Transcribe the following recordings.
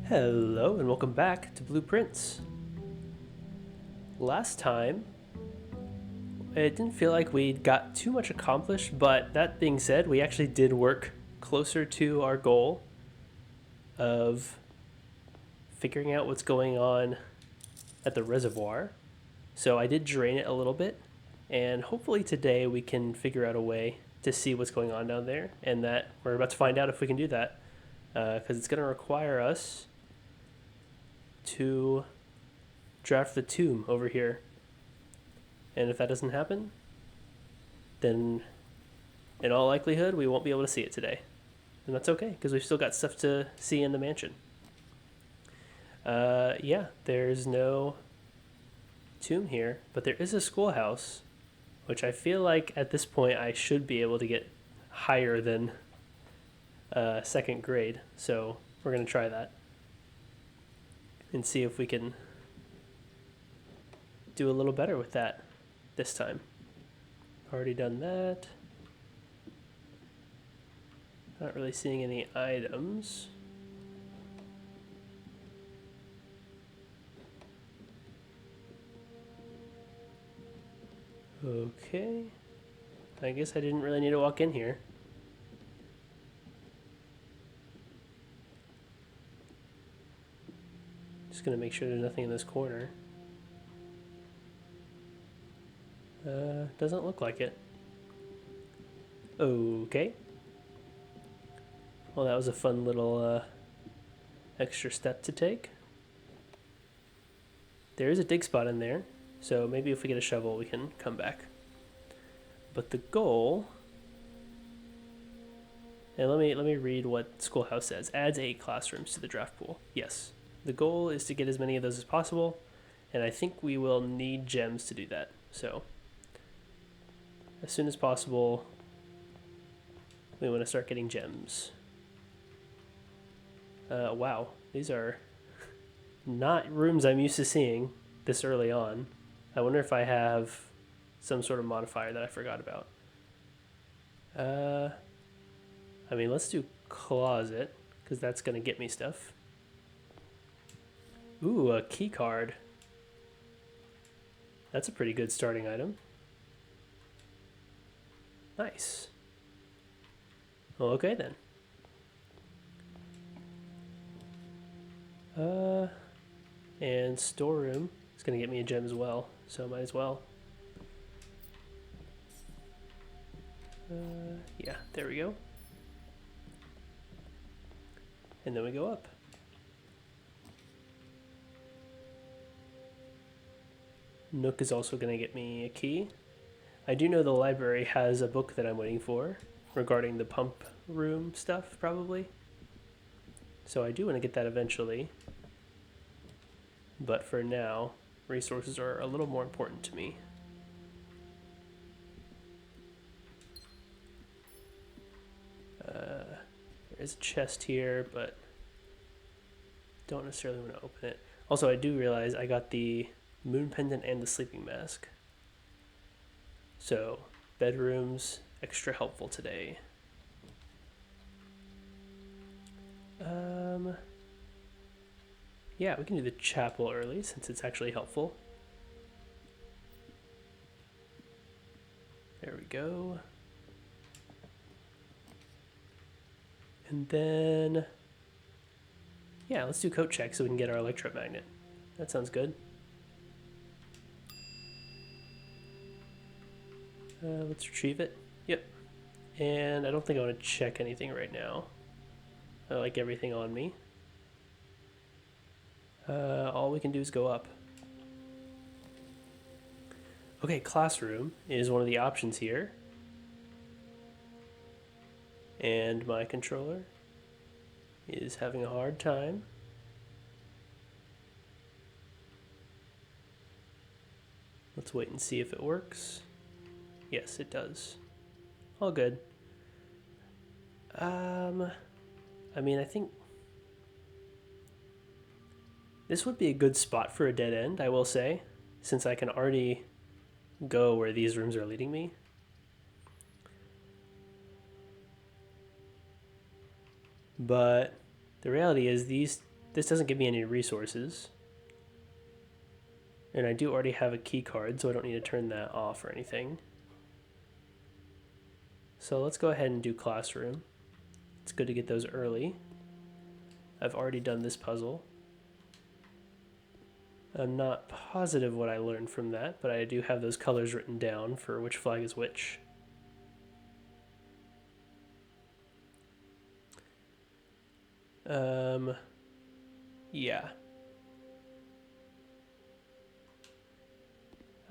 Hello and welcome back to Blueprints. Last time, it didn't feel like we got too much accomplished, but that being said, we actually did work closer to our goal of figuring out what's going on at the reservoir. So I did drain it a little bit, and hopefully today we can figure out a way to see what's going on down there, and that we're about to find out if we can do that, because it's going to require us to draft the tomb over here. And if that doesn't happen, then in all likelihood we won't be able to see it today. And that's okay, because we've still got stuff to see in the mansion. Yeah, there's no tomb here, but there is a schoolhouse, which I feel like at this point I should be able to get higher than second grade. So we're going to try that and see if we can do a little better with that this time. Already done that. Not really seeing any items. Okay. I guess I didn't really need to walk in here. Just gonna make sure there's nothing in this corner. Doesn't look like it. Okay. Well, that was a fun little extra step to take. There is a dig spot in there, so maybe if we get a shovel we can come back. But the goal, and let me read what Schoolhouse says. Adds 8 classrooms to the draft pool. Yes. The goal is to get as many of those as possible, and I think we will need gems to do that. So as soon as possible, we want to start getting gems. Wow, these are not rooms I'm used to seeing this early on. I wonder if I have some sort of modifier that I forgot about. I mean, let's do closet, because that's going to get me stuff. Ooh, a key card. That's a pretty good starting item. Nice. Well, okay then. And storeroom is going to get me a gem as well, so might as well. Yeah, there we go. And then we go up. Nook is also going to get me a key. I do know the library has a book that I'm waiting for regarding the pump room stuff, probably. So I do want to get that eventually. But for now, resources are a little more important to me. There is a chest here, but don't necessarily want to open it. Also, I do realize I got the moon pendant and the sleeping mask. So, bedrooms, extra helpful today. Yeah, we can do the chapel early since it's actually helpful. There we go. And then, yeah, let's do coat check so we can get our electromagnet. That sounds good. Let's retrieve it. Yep. And I don't think I want to check anything right now. I like everything on me. All we can do is go up. Okay, classroom is one of the options here. And my controller is having a hard time. Let's wait and see if it works. Yes, it does. All good. I mean, I think this would be a good spot for a dead end, I will say, since I can already go where these rooms are leading me. But the reality is these this doesn't give me any resources. And I do already have a key card, so I don't need to turn that off or anything. So let's go ahead and do classroom. It's good to get those early. I've already done this puzzle. I'm not positive what I learned from that, but I do have those colors written down for which flag is which. Yeah.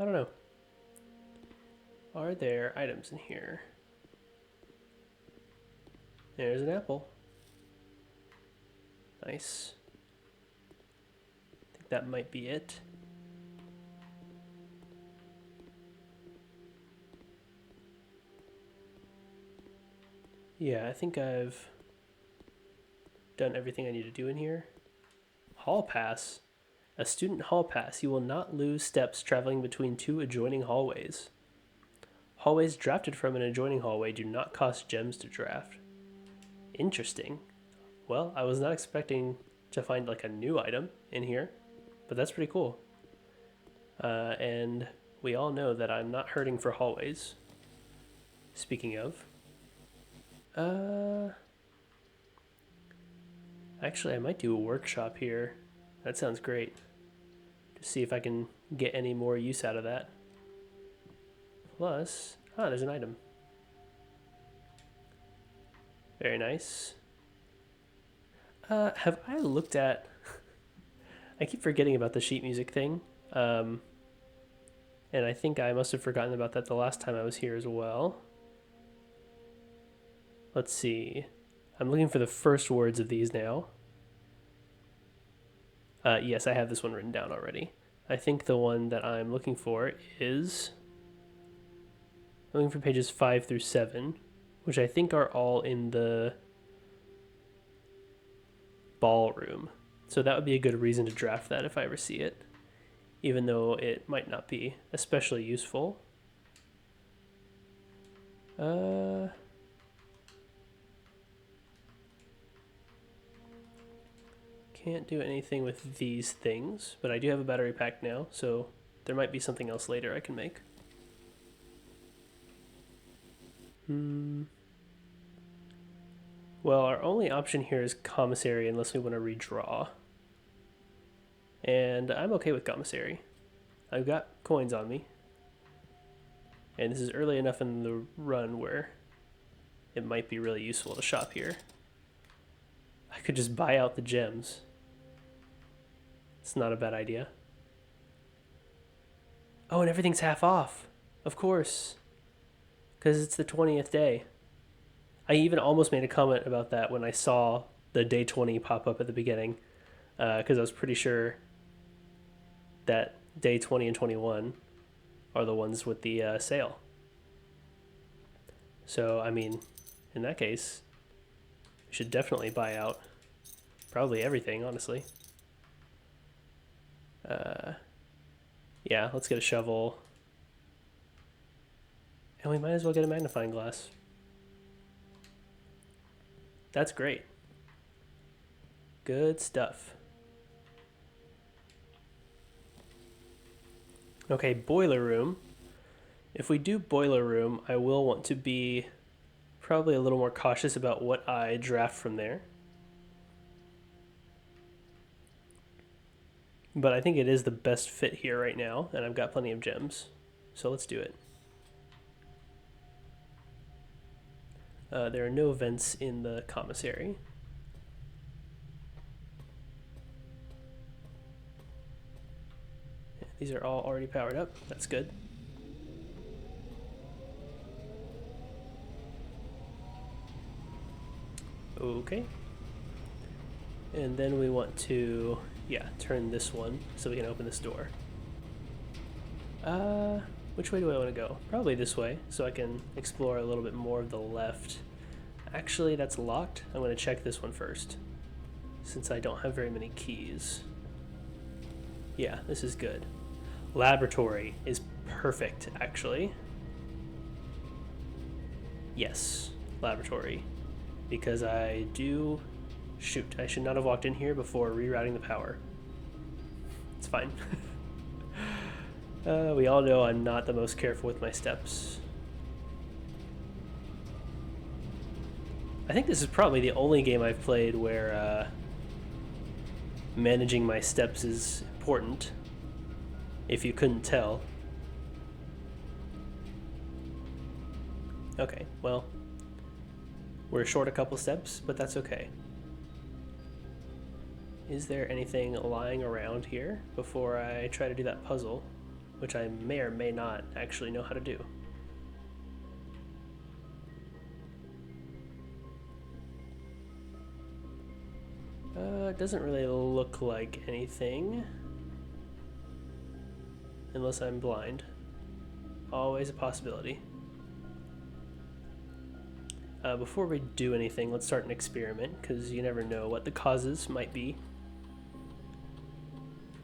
I don't know. Are there items in here? There's an apple. Nice. I think that might be it. Yeah, I think I've done everything I need to do in here. Hall pass. A student hall pass. You will not lose steps traveling between two adjoining hallways. Hallways drafted from an adjoining hallway do not cost gems to draft. Interesting. Well, I was not expecting to find like a new item in here, but that's pretty cool. And we all know that I'm not hurting for hallways. Speaking of. Actually, I might do a workshop here. That sounds great. Just see if I can get any more use out of that. Plus, there's an item. Very nice. Have I looked at... I keep forgetting about the sheet music thing. And I think I must have forgotten about that the last time I was here as well. Let's see. I'm looking for the first words of these now. Yes, I have this one written down already. I think the one that I'm looking for is... I'm looking for pages 5 through 7, which I think are all in the ballroom. So that would be a good reason to draft that if I ever see it, even though it might not be especially useful. Can't do anything with these things, but I do have a battery pack now, so there might be something else later I can make. Well, our only option here is commissary unless we want to redraw. And I'm okay with commissary. I've got coins on me. And this is early enough in the run where it might be really useful to shop here. I could just buy out the gems. It's not a bad idea. Oh, and everything's half off. Of course. Because it's the 20th day. I even almost made a comment about that when I saw the day 20 pop up at the beginning. Because I was pretty sure that day 20 and 21 are the ones with the sale. So, I mean, in that case, we should definitely buy out probably everything, honestly. Yeah, let's get a shovel. And we might as well get a magnifying glass. That's great. Good stuff. Okay, boiler room. If we do boiler room, I will want to be probably a little more cautious about what I draft from there. But I think it is the best fit here right now, and I've got plenty of gems. So let's do it. There are no vents in the commissary. These are all already powered up. That's good. Okay. And then we want to, turn this one so we can open this door. Which way do I want to go? Probably this way, so I can explore a little bit more of the left. Actually, that's locked. I'm going to check this one first, since I don't have very many keys. Yeah, this is good. Laboratory is perfect, actually. Yes, laboratory. Because I do Shoot, I should not have walked in here before rerouting the power. It's fine. We all know I'm not the most careful with my steps. I think this is probably the only game I've played where managing my steps is important, if you couldn't tell. Okay, well, we're short a couple steps, but that's okay. Is there anything lying around here before I try to do that puzzle, which I may or may not actually know how to do? It doesn't really look like anything, unless I'm blind. Always a possibility. Before we do anything, let's start an experiment, because you never know what the causes might be.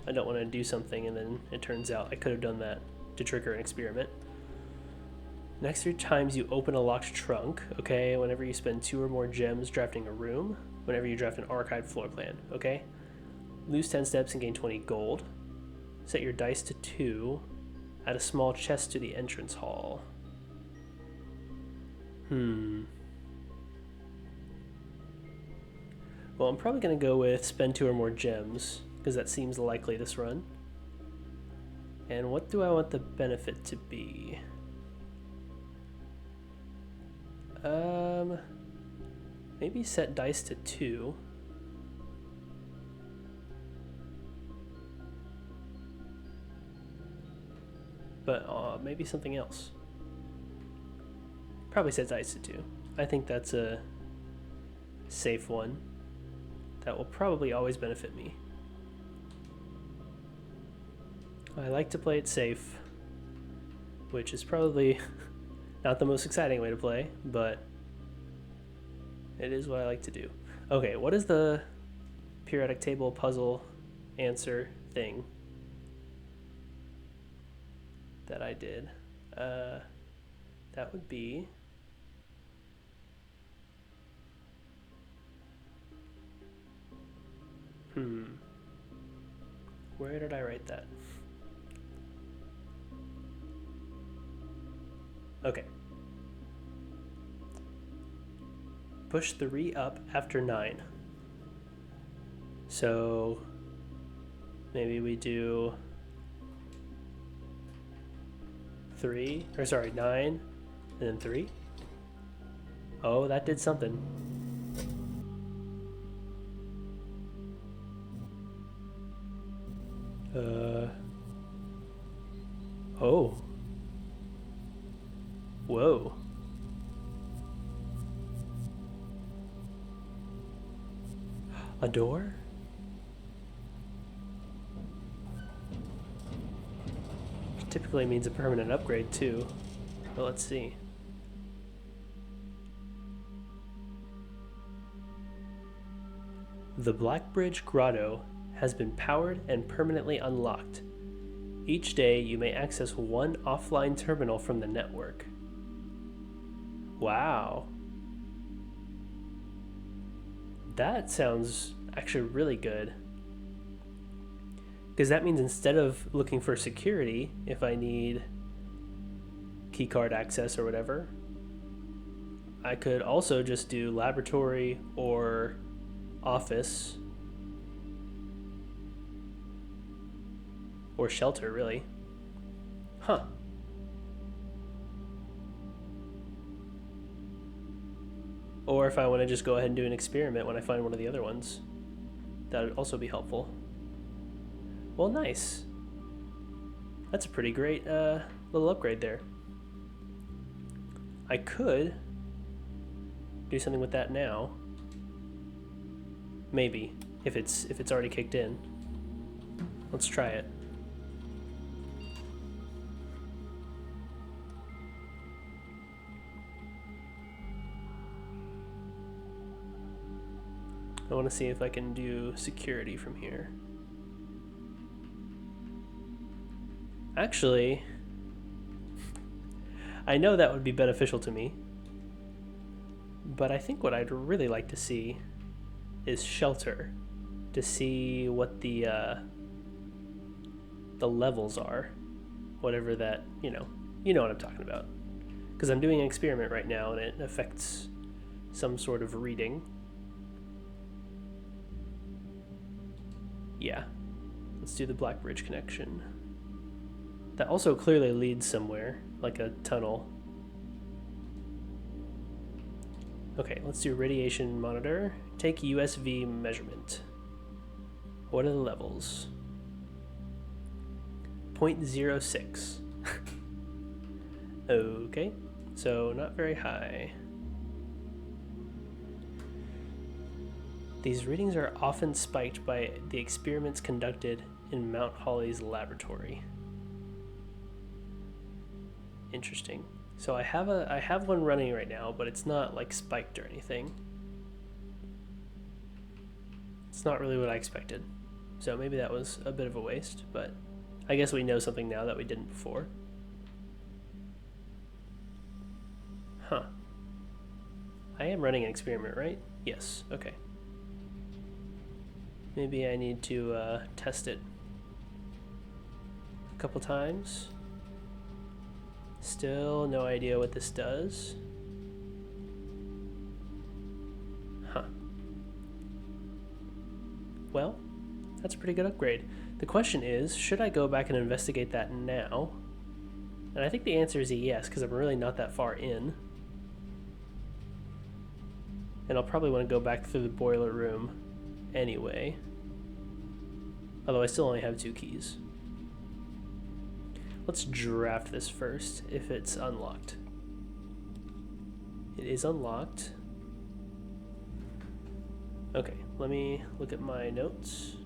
I don't want to do something and then it turns out I could have done that to trigger an experiment. Next 3 times you open a locked trunk, okay? Whenever you spend 2 or more gems drafting a room, whenever you draft an archived floor plan, okay? Lose 10 steps and gain 20 gold. Set your dice to 2. Add a small chest to the entrance hall. Well, I'm probably going to go with spend 2 or more gems, because that seems likely this run. And what do I want the benefit to be? Maybe set dice to 2. But maybe something else. Probably set dice to 2. I think that's a safe one. That will probably always benefit me. I like to play it safe, which is probably not the most exciting way to play, but it is what I like to do. Okay, what is the periodic table puzzle answer thing that I did? That would be where did I write that? Okay. Push 3 up after 9. So maybe we do 9 and then 3. Oh, that did something. Oh. Whoa. A door? Which typically means a permanent upgrade too. But let's see. The Black Bridge Grotto has been powered and permanently unlocked. Each day you may access one offline terminal from the network. Wow. That sounds actually really good. Because that means instead of looking for security, if I need keycard access or whatever, I could also just do laboratory or office or shelter, really. Huh. Or if I want to just go ahead and do an experiment when I find one of the other ones, that would also be helpful. Well, nice. That's a pretty great little upgrade there. I could do something with that now. Maybe, if it's already kicked in. Let's try it. I want to see if I can do security from here. Actually, I know that would be beneficial to me, but I think what I'd really like to see is shelter to see what the levels are, whatever that, you know what I'm talking about. Because I'm doing an experiment right now and it affects some sort of reading. Yeah, let's do the Black Bridge connection. That also clearly leads somewhere, like a tunnel. Okay, let's do radiation monitor. Take USV measurement. What are the levels? 0.06. Okay, so not very high. These readings are often spiked by the experiments conducted in Mount Holly's laboratory. Interesting. So I have one running right now, but it's not like spiked or anything. It's not really what I expected. So maybe that was a bit of a waste, but I guess we know something now that we didn't before. Huh. I am running an experiment, right? Yes, okay. Maybe I need to test it a couple times. Still no idea what this does. Huh. Well, that's a pretty good upgrade. The question is, should I go back and investigate that now? And I think the answer is a yes, because I'm really not that far in. And I'll probably want to go back through the boiler room anyway. Although I still only have 2 keys. Let's draft this first, if it's unlocked. It is unlocked. Okay, let me look at my notes.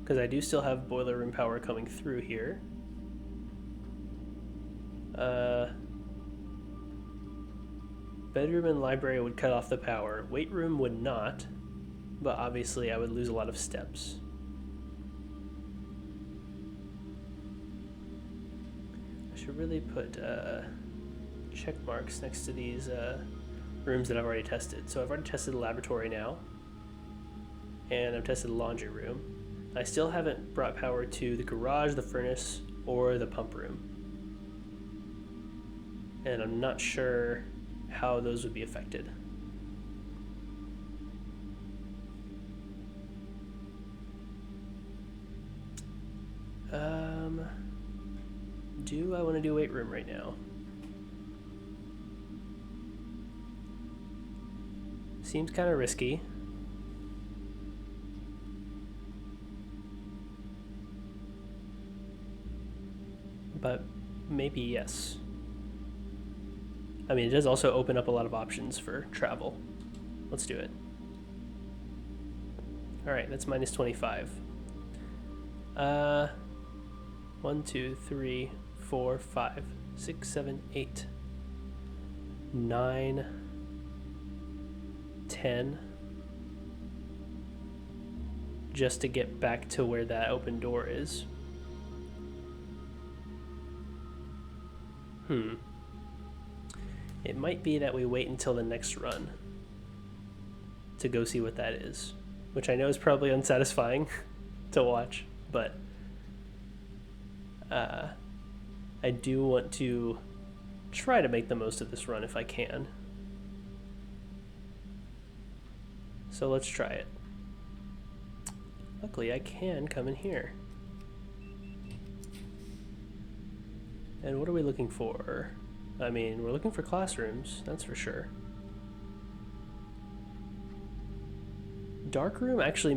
Because I do still have boiler room power coming through here. Bedroom and library would cut off the power. Weight room would not, but obviously I would lose a lot of steps. I should really put check marks next to these rooms that I've already tested. So I've already tested the laboratory now, and I've tested the laundry room. I still haven't brought power to the garage, the furnace, or the pump room. And I'm not sure how those would be affected. Do I want to do weight room right now? Seems kind of risky. But maybe yes. I mean, it does also open up a lot of options for travel. Let's do it. All right, that's minus 25. 1, 2, 3, 4, 5, 6, 7, 8, 9, 10. Just to get back to where that open door is. It might be that we wait until the next run to go see what that is, which I know is probably unsatisfying to watch, but I do want to try to make the most of this run if I can. So let's try it. Luckily, I can come in here. And what are we looking for? I mean, we're looking for classrooms, that's for sure. Dark room actually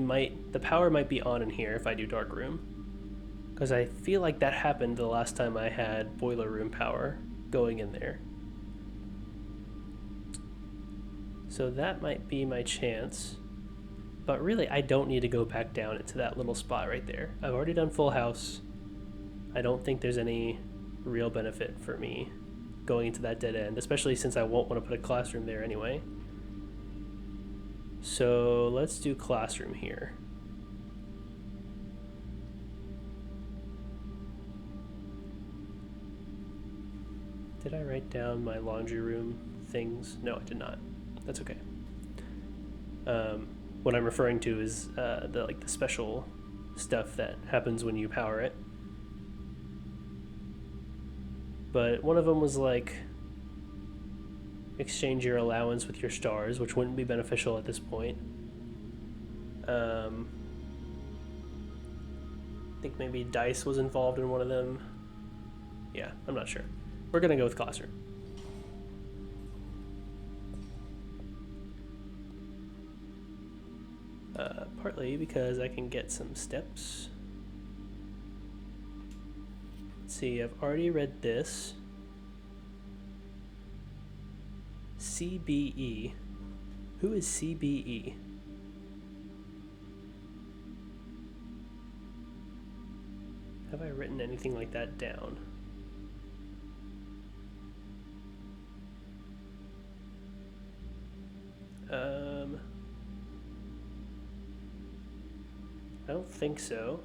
the power might be on in here if I do dark room. Because I feel like that happened the last time I had boiler room power going in there. So that might be my chance. But really, I don't need to go back down into that little spot right there. I've already done full house. I don't think there's any real benefit for me going into that dead end, especially since I won't want to put a classroom there anyway. So let's do classroom here. Did I write down my laundry room things? No, I did not. That's okay. What I'm referring to is the special stuff that happens when you power it. But one of them was like exchange your allowance with your stars, which wouldn't be beneficial at this point. I think maybe dice was involved in one of them. Yeah, I'm not sure. We're gonna go with classroom. Partly because I can get some steps. Let's see, I've already read this. CBE. Who is CBE? Have I written anything like that down? I don't think so.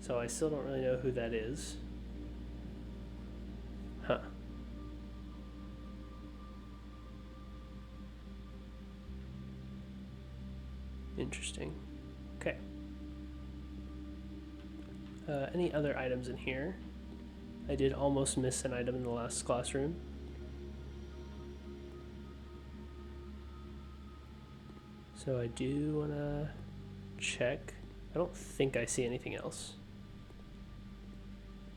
So I still don't really know who that is. Huh. Interesting. Okay. Any other items in here? I did almost miss an item in the last classroom. So I do want to check. I don't think I see anything else.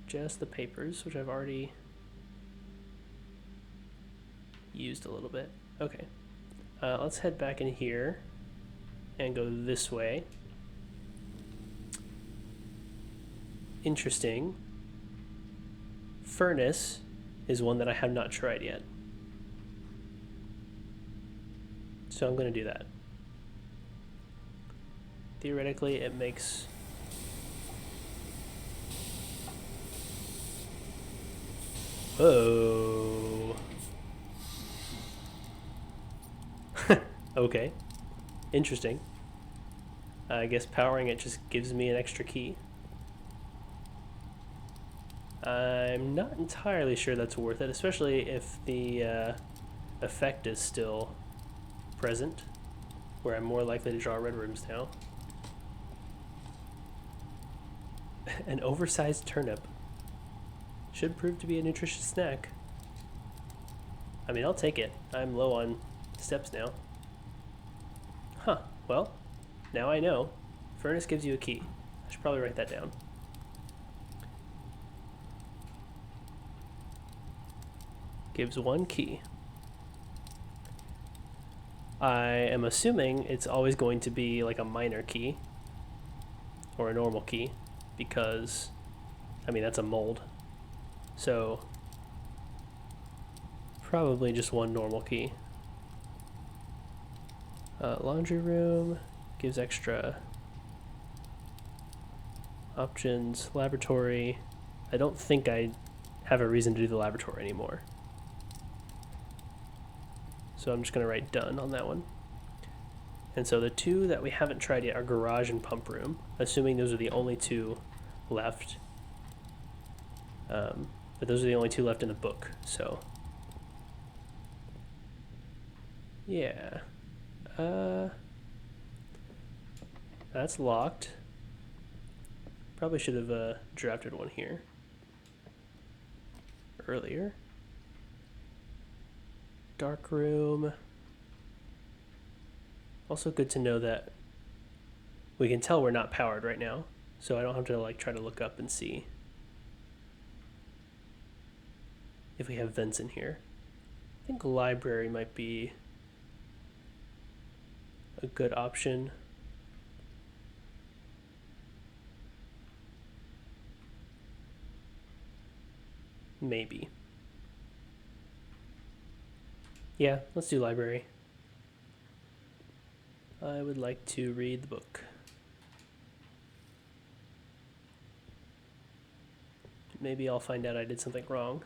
Just the papers, which I've already used a little bit. Okay. Let's head back in here and go this way. Interesting. Furnace is one that I have not tried yet. So I'm going to do that. Theoretically, it makes... Whoa. Okay. Interesting. I guess powering it just gives me an extra key. I'm not entirely sure that's worth it, especially if the effect is still present, where I'm more likely to draw red rooms now. An oversized turnip. Should prove to be a nutritious snack. I mean, I'll take it. I'm low on steps now. Huh, well, now I know. Furnace gives you a key. I should probably write that down. Gives one key. I am assuming it's always going to be like a minor key or a normal key because, I mean, that's a mold. So, probably just one normal key. Laundry room gives extra options. Laboratory. I don't think I have a reason to do the laboratory anymore. So I'm just going to write done on that one. And so the two that we haven't tried yet are garage and pump room, assuming those are the only two left. But those are the only two left in the book, so... Yeah. That's locked. Probably should have drafted one here earlier. Dark room. Also good to know that we can tell we're not powered right now, so I don't have to like try to look up and see if we have vents in here. I think library might be a good option. Maybe. Yeah, let's do library. I would like to read the book. Maybe I'll find out I did something wrong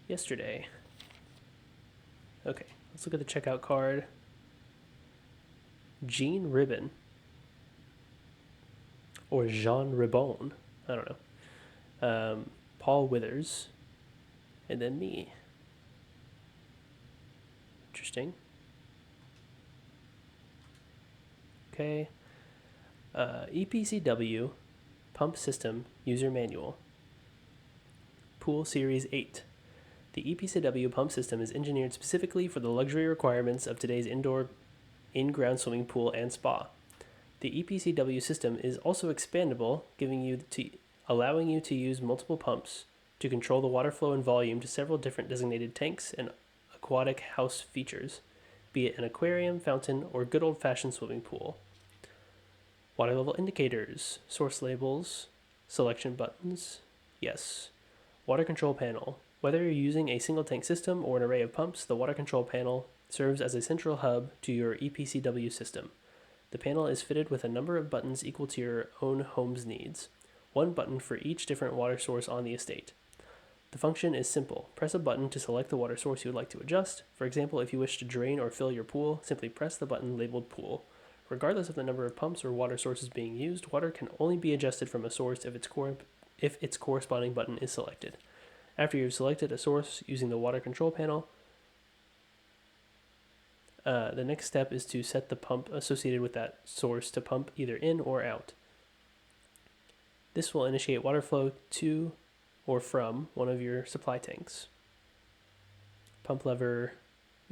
yesterday. Okay, let's look at the checkout card. Jean Ribbon. Or Jean Ribbon. I don't know. Paul Withers. And then me. Interesting. okay. EPCW Pump System User Manual. Pool Series 8. The EPCW pump system is engineered specifically for the luxury requirements of today's indoor in-ground swimming pool and spa. The EPCW system is also expandable, allowing you to use multiple pumps to control the water flow and volume to several different designated tanks and aquatic house features, be it an aquarium, fountain, or good old-fashioned swimming pool. Water level indicators, source labels, selection buttons, yes. Water control panel. Whether you're using a single tank system or an array of pumps, the water control panel serves as a central hub to your EPCW system. The panel is fitted with a number of buttons equal to your own home's needs, one button for each different water source on the estate. The function is simple. Press a button to select the water source you would like to adjust. For example, if you wish to drain or fill your pool, simply press the button labeled pool. Regardless of the number of pumps or water sources being used, water can only be adjusted from a source if its corresponding button is selected. After you've selected a source using the water control panel, the next step is to set the pump associated with that source to pump either in or out. This will initiate water flow to or from one of your supply tanks. Pump lever,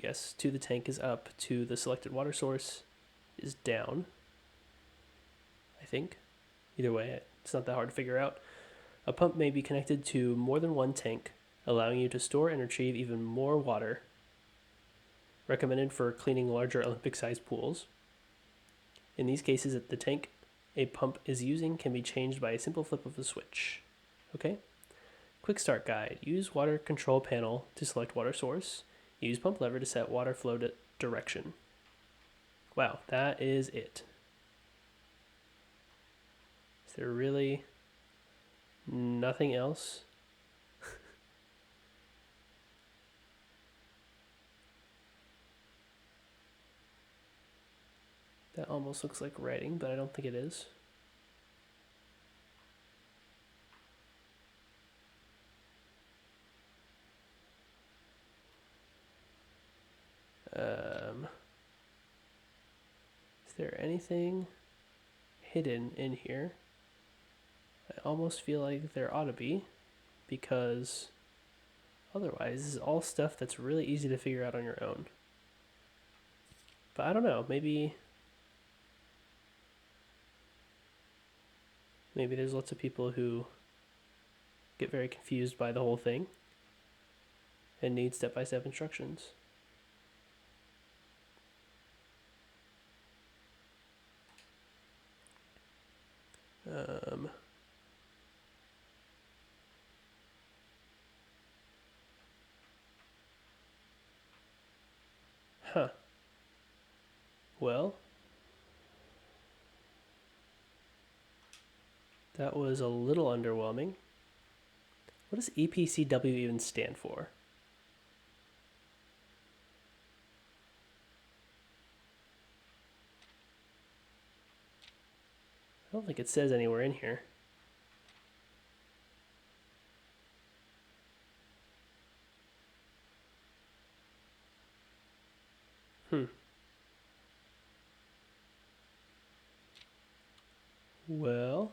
yes, to the tank is up, to the selected water source is down, I think. Either way, it's not that hard to figure out. A pump may be connected to more than one tank, allowing you to store and retrieve even more water. Recommended for cleaning larger Olympic-sized pools. In these cases, the tank a pump is using can be changed by a simple flip of a switch. Okay? Quick start guide. Use water control panel to select water source. Use pump lever to set water flow direction. Wow, that is it. Is there really nothing else? That almost looks like writing, but I don't think it is. Is there anything hidden in here? I almost feel like there ought to be, because otherwise this is all stuff that's really easy to figure out on your own. But I don't know, maybe there's lots of people who get very confused by the whole thing and need step-by-step instructions. Huh. Well, that was a little underwhelming. What does EPCW even stand for? I don't think it says anywhere in here. Well,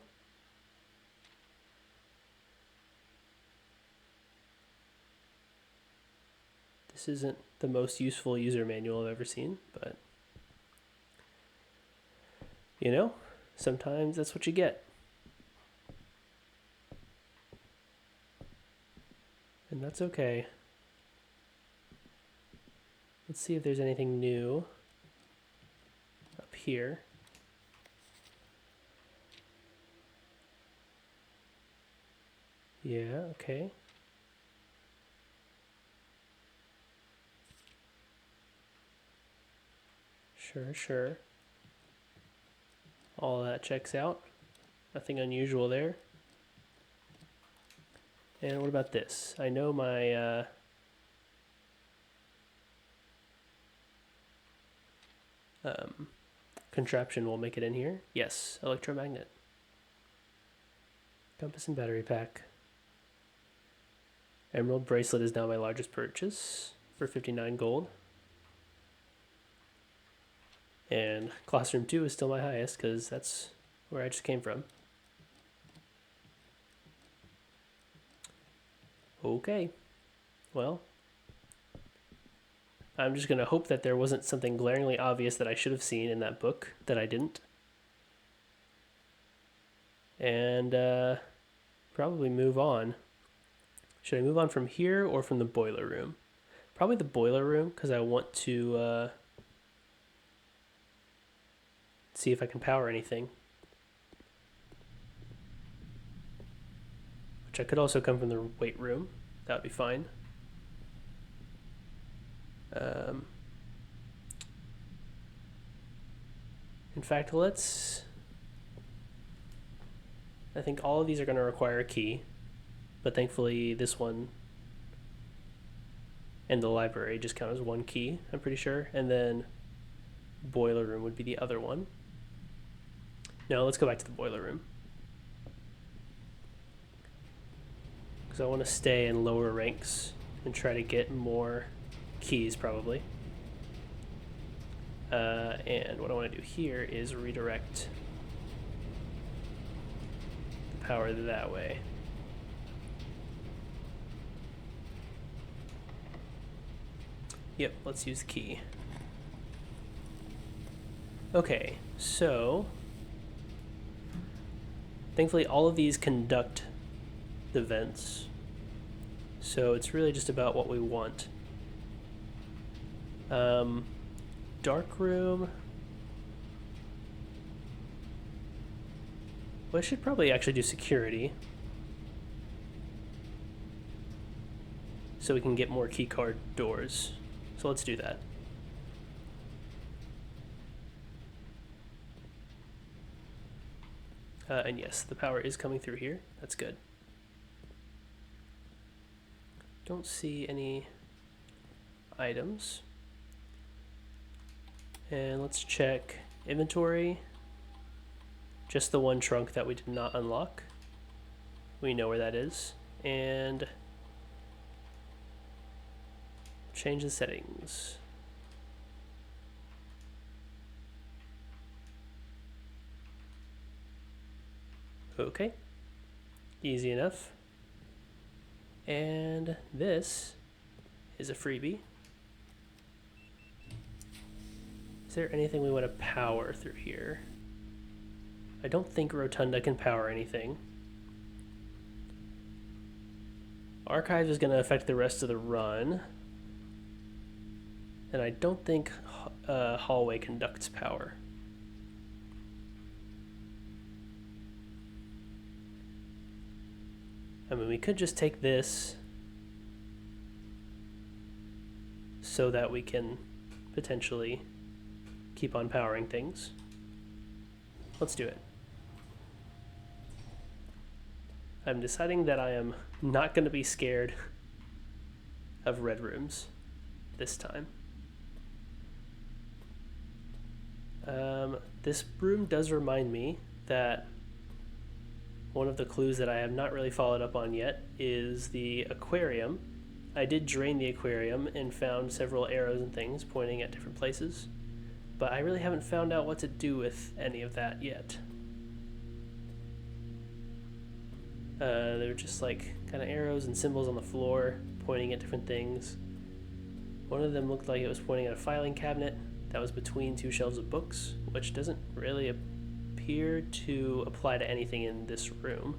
this isn't the most useful user manual I've ever seen, but you know, sometimes that's what you get. And that's okay. Let's see if there's anything new up here. Yeah, okay. Sure. All that checks out. Nothing unusual there. And what about this? I know my contraption will make it in here. Yes, electromagnet. Compass and battery pack. Emerald bracelet is now my largest purchase for 59 gold. And classroom 2 is still my highest because that's where I just came from. Okay, well, I'm just going to hope that there wasn't something glaringly obvious that I should have seen in that book that I didn't. And probably move on. Should I move on from here or from the boiler room? Probably the boiler room, because I want to see if I can power anything. Which I could also come from the weight room. That would be fine. In fact, I think all of these are going to require a key. But thankfully this one and the library just count as one key, I'm pretty sure. And then boiler room would be the other one. No, let's go back to the boiler room. Because I want to stay in lower ranks and try to get more keys probably. And what I want to do here is redirect the power that way. Yep, let's use the key. Okay, so thankfully all of these conduct the vents, so it's really just about what we want. Dark room. Well, I should probably actually do security so we can get more keycard doors. So let's do that. And yes, the power is coming through here. That's good. Don't see any items. And let's check inventory. Just the one trunk that we did not unlock. We know where that is. And change the settings. Okay, easy enough. And this is a freebie. Is there anything we want to power through here? I don't think Rotunda can power anything. Archives is going to affect the rest of the run. And I don't think hallway conducts power. I mean, we could just take this so that we can potentially keep on powering things. Let's do it. I'm deciding that I am not going to be scared of red rooms this time. This room does remind me that one of the clues that I have not really followed up on yet is the aquarium. I did drain the aquarium and found several arrows and things pointing at different places, but I really haven't found out what to do with any of that yet. They're just like kind of arrows and symbols on the floor pointing at different things. One of them looked like it was pointing at a filing cabinet that was between two shelves of books, which doesn't really appear to apply to anything in this room.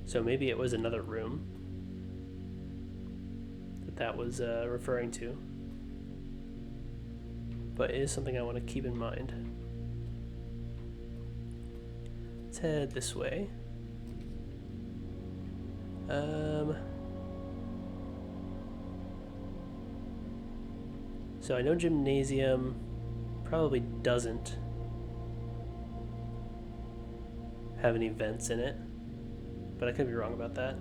So maybe it was another room that was referring to. But it is something I want to keep in mind. Let's head this way. So I know gymnasium probably doesn't have any vents in it, but I could be wrong about that.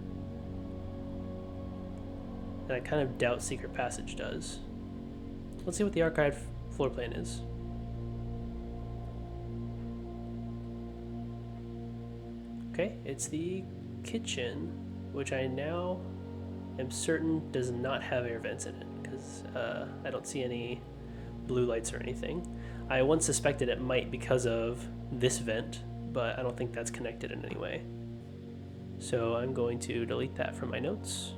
And I kind of doubt secret passage does. Let's see what the archive floor plan is. Okay, it's the kitchen, which I now am certain does not have air vents in it, because I don't see any blue lights or anything. I once suspected it might because of this vent, but I don't think that's connected in any way. So I'm going to delete that from my notes.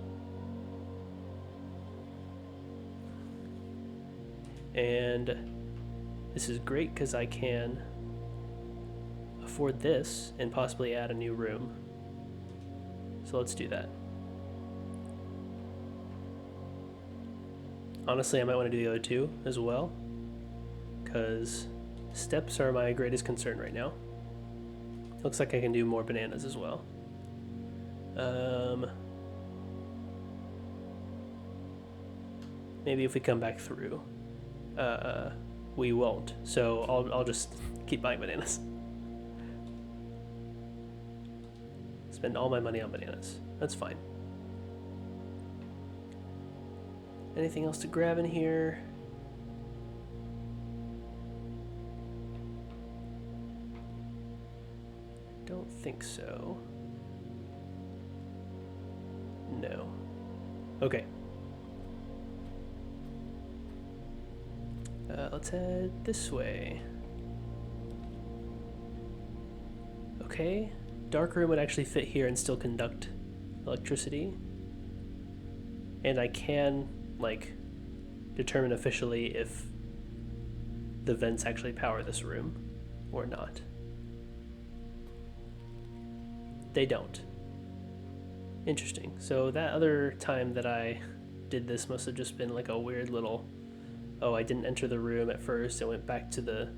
And this is great because I can afford this and possibly add a new room. So let's do that. Honestly, I might want to do the other two as well, because steps are my greatest concern right now. Looks like I can do more bananas as well. Maybe if we come back through, we won't. So I'll just keep buying bananas. Spend all my money on bananas. That's fine. Anything else to grab in here? Don't think so. No. Okay. Let's head this way. Okay. Dark room would actually fit here and still conduct electricity. And I can, like, determine officially if the vents actually power this room or not. They don't. Interesting. So that other time that I did this must have just been like a weird little, oh, I didn't enter the room at first, I went back to the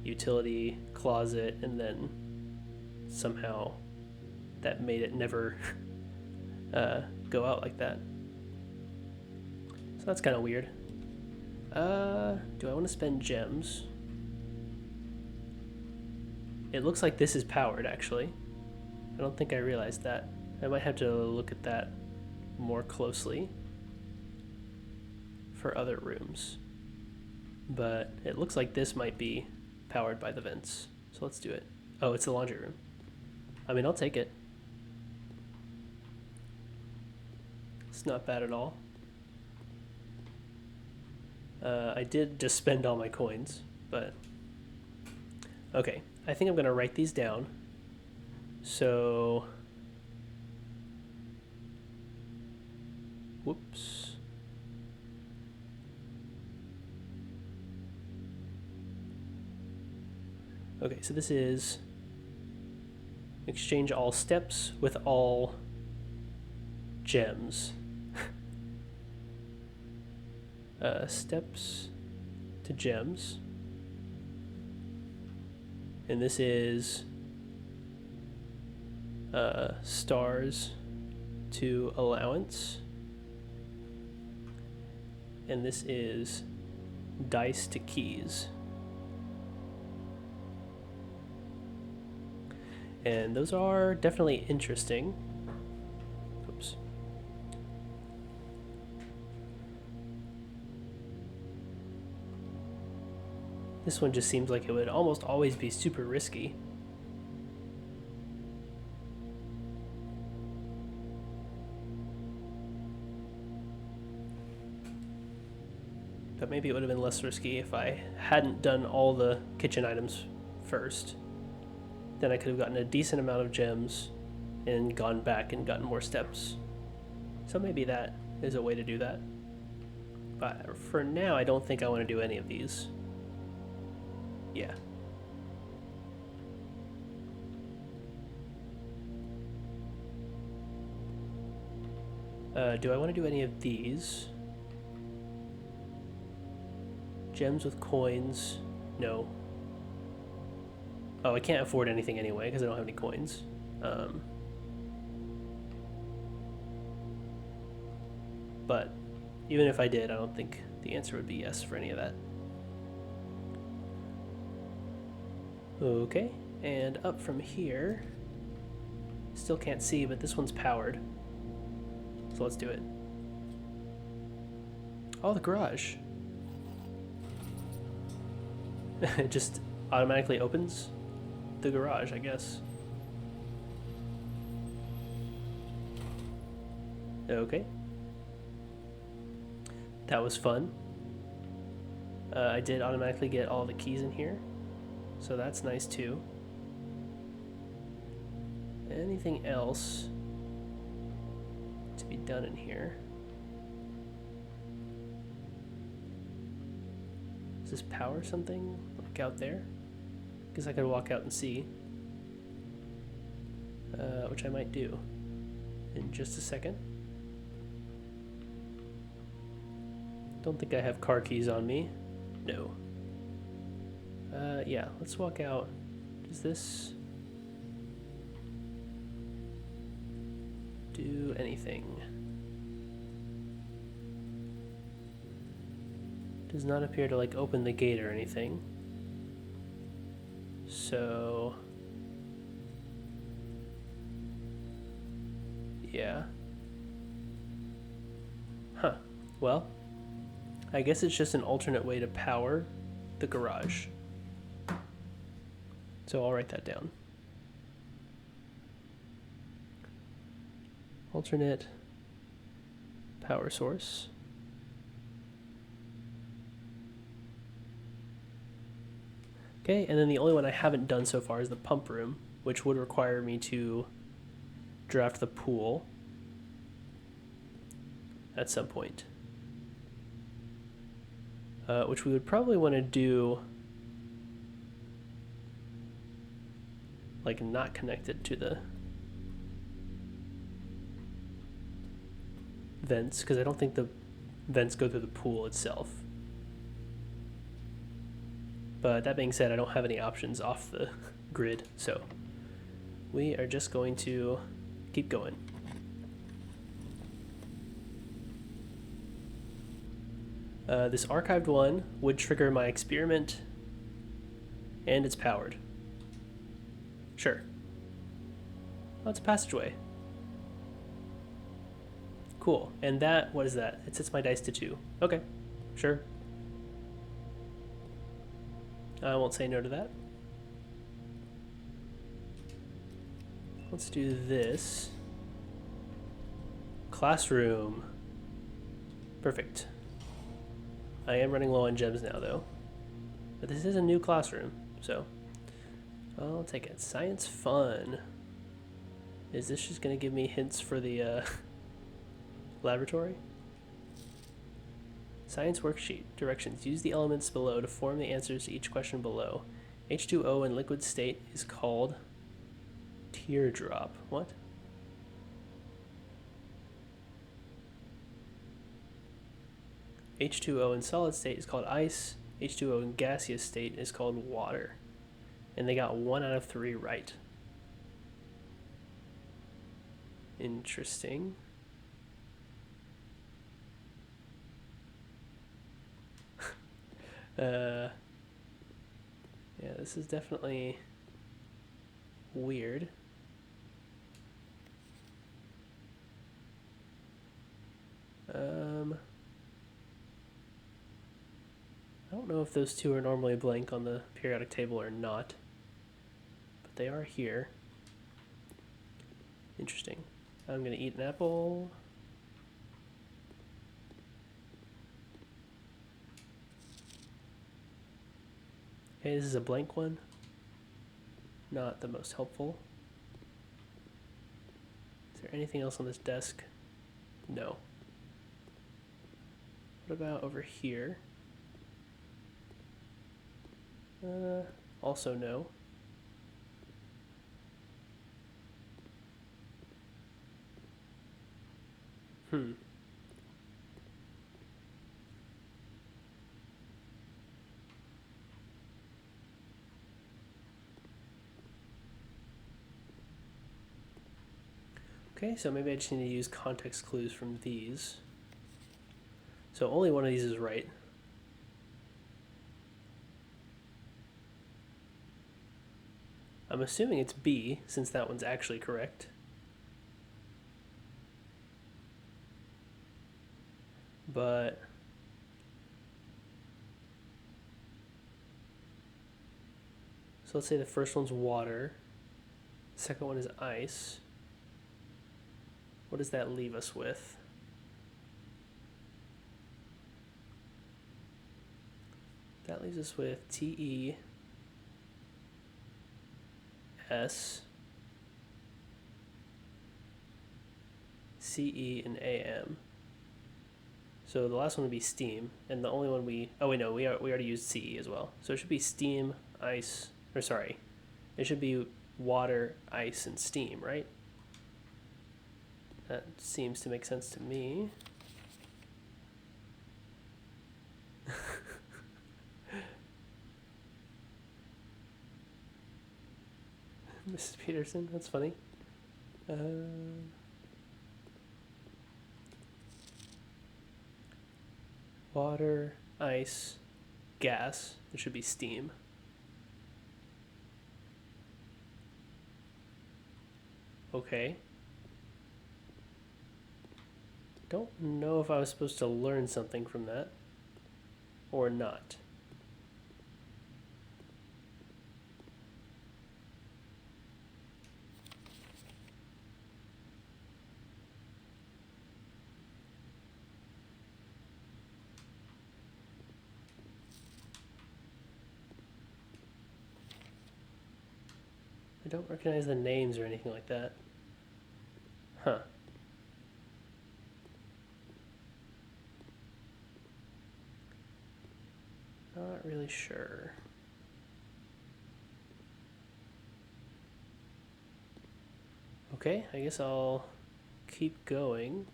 utility closet, and then somehow that made it never go out like that. So that's kind of weird. Do I want to spend gems? It looks like this is powered, actually. I don't think I realized that. I might have to look at that more closely for other rooms. But it looks like this might be powered by the vents. So let's do it. Oh, it's the laundry room. I mean, I'll take it. It's not bad at all. I did just spend all my coins, but okay. I think I'm gonna write these down. So, whoops. Okay, so this is exchange all steps with all gems. Steps to gems. And this is stars to allowance. And this is dice to keys. And those are definitely interesting. Oops. This one just seems like it would almost always be super risky. But maybe it would have been less risky if I hadn't done all the kitchen items first. Then I could have gotten a decent amount of gems and gone back and gotten more steps. So maybe that is a way to do that. But for now, I don't think I want to do any of these. Yeah. Do I want to do any of these? Gems with coins? No. Oh, I can't afford anything anyway because I don't have any coins. But even if I did, I don't think the answer would be yes for any of that. Okay, and up from here, still can't see, but this one's powered. So let's do it. Oh, the garage. It just automatically opens the garage, I guess. Okay. That was fun. I did automatically get all the keys in here, so that's nice too. Anything else to be done in here? Does this power something like out there? Guess I could walk out and see, which I might do in just a second. Don't think I have car keys on me. No. Yeah, let's walk out. Does this do anything? Does not appear to like open the gate or anything. So yeah. Huh. Well, I guess it's just an alternate way to power the garage. So I'll write that down. Alternate power source. Okay, and then the only one I haven't done so far is the pump room, which would require me to draft the pool at some point. Which we would probably want to do like not connected to the vents, because I don't think the vents go through the pool itself. But that being said, I don't have any options off the grid, so we are just going to keep going. This archived one would trigger my experiment, and it's powered. Sure. Oh, it's a passageway. Cool. And that, what is that? It sets my dice to 2. Okay, sure. I won't say no to that. Let's do this. Classroom. Perfect. I am running low on gems now, though. But this is a new classroom, so I'll take it. Science fun. Is this just going to give me hints for the laboratory? Science worksheet. Directions. Use the elements below to form the answers to each question below. H2O in liquid state is called teardrop. What? H2O in solid state is called ice. H2O in gaseous state is called water. And they got 1 out of 3 right. Interesting. Yeah, this is definitely weird. I don't know if those two are normally blank on the periodic table or not, but they are here. Interesting. I'm gonna eat an apple. Okay, this is a blank one. Not the most helpful. Is there anything else on this desk? No. What about over here? Also no. Okay, so maybe I just need to use context clues from these. So only one of these is right. I'm assuming it's B, since that one's actually correct. But so let's say the first one's water, the second one is ice. What does that leave us with? That leaves us with TE, S, CE, and AM. So the last one would be steam, and the only one we already used CE as well. So it should be steam, ice, or sorry, it should be water, ice, and steam, right? That seems to make sense to me. Mrs. Peterson, that's funny. Water, ice, gas. It should be steam. Okay. Don't know if I was supposed to learn something from that or not. I don't recognize the names or anything like that. Huh. Not really sure. Okay, I guess I'll keep going.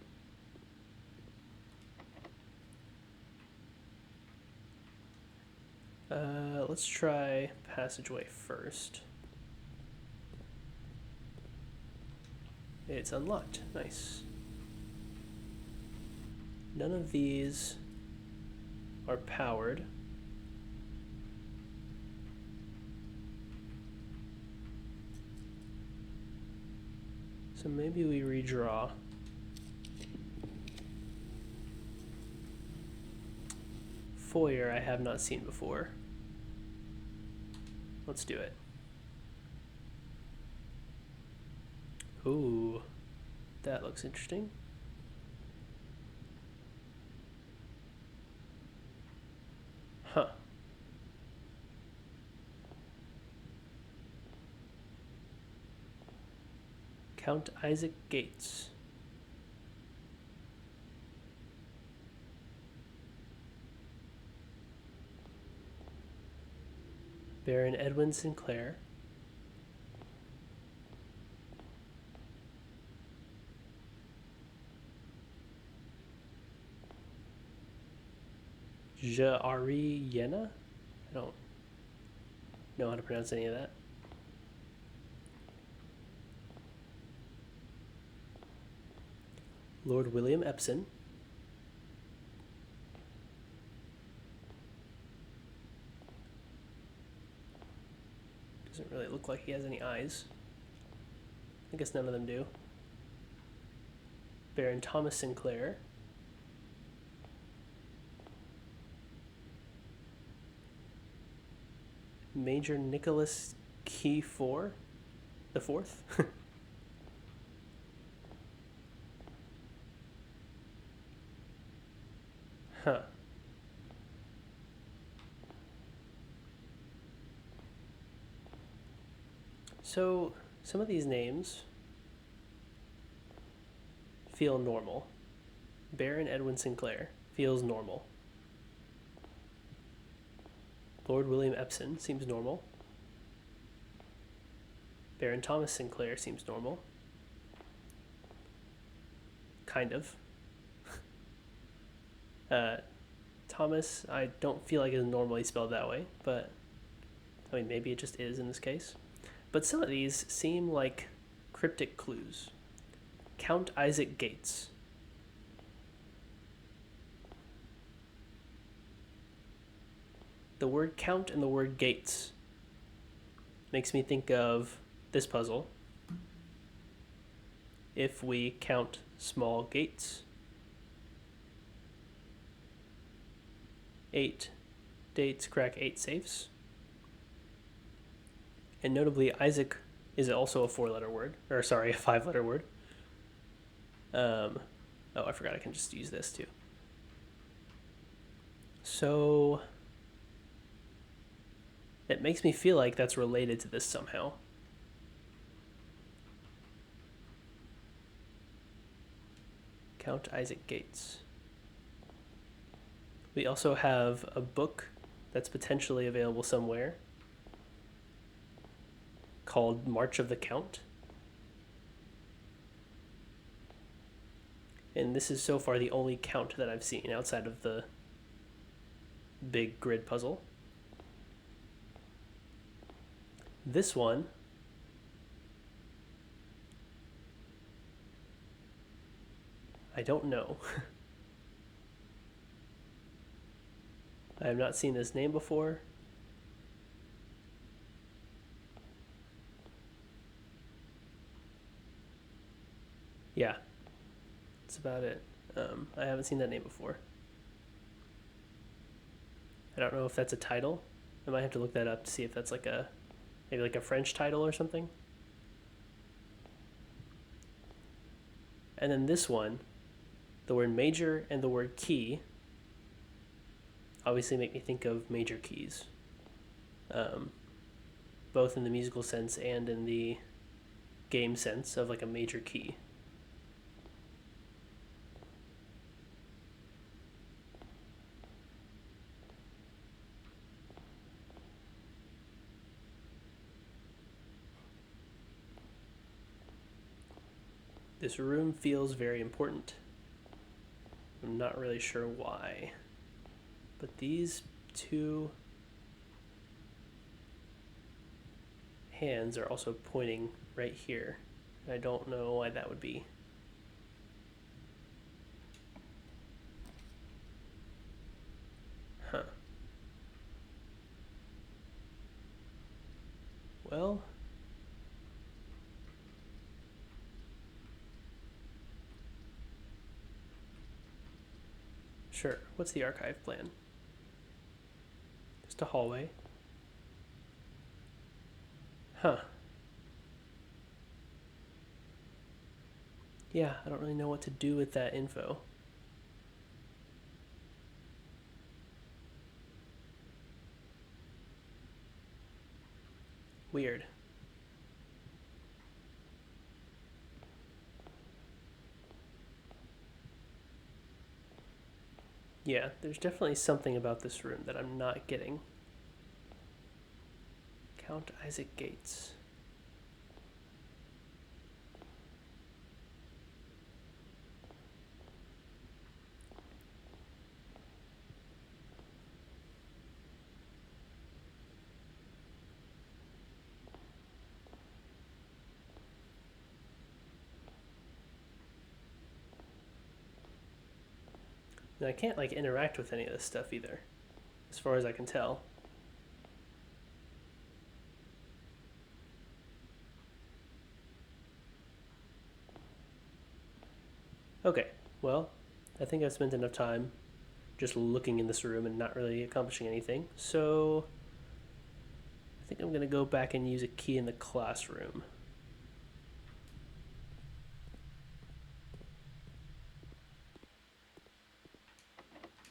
Let's try passageway first. It's unlocked. Nice. None of these are powered. So maybe we redraw. Foyer I have not seen before. Let's do it. Ooh, that looks interesting. Huh. Count Isaac Gates. Baron Edwin Sinclair. Ja'ari Yena? I don't know how to pronounce any of that. Lord William Epson. Doesn't really look like he has any eyes. I guess none of them do. Baron Thomas Sinclair. Major Nicholas Key IV, the fourth. Huh. So some of these names feel normal. Baron Edwin Sinclair feels normal. Lord William Epson seems normal. Baron Thomas Sinclair seems normal. Kind of. Thomas, I don't feel like is normally spelled that way, but I mean, maybe it just is in this case. But some of these seem like cryptic clues. Count Isaac Gates. The word count and the word gates makes me think of this puzzle. If we count small gates, 8 dates crack 8 safes. And notably, Isaac is also a 4-letter word, or sorry, a 5-letter word. Oh, I forgot I can just use this too. So It makes me feel like that's related to this somehow. Count Isaac Gates. We also have a book that's potentially available somewhere called March of the Count. And this is so far the only count that I've seen outside of the big grid puzzle. This one I don't know. I have not seen this name before. Yeah, that's about it. I haven't seen that name before. I don't know if that's a title. I might have to look that up to see if that's like maybe like a French title or something. And then this one, the word major and the word key obviously make me think of major keys, both in the musical sense and in the game sense of like a major key. This room feels very important. I'm not really sure why, but these two hands are also pointing right here. I don't know why that would be. Huh. Well, sure. What's the archive plan? Just a hallway. Huh. Yeah, I don't really know what to do with that info. Weird. Yeah, there's definitely something about this room that I'm not getting. Count Isaac Gates. And I can't like interact with any of this stuff either, as far as I can tell. Okay, well, I think I've spent enough time just looking in this room and not really accomplishing anything. So I think I'm going to go back and use a key in the classroom.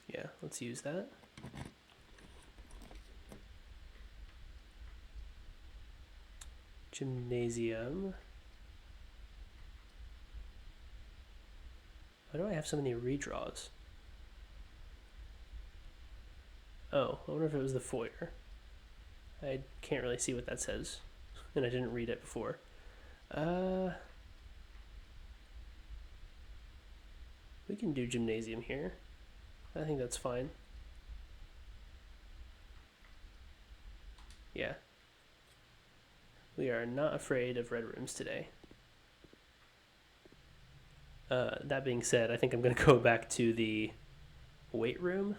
Yeah, let's use that. Gymnasium. Why do I have so many redraws? Oh, I wonder if it was the foyer. I can't really see what that says, and I didn't read it before. We can do gymnasium here. I think that's fine. Yeah. We are not afraid of red rooms today. That being said, I think I'm going to go back to the weight room.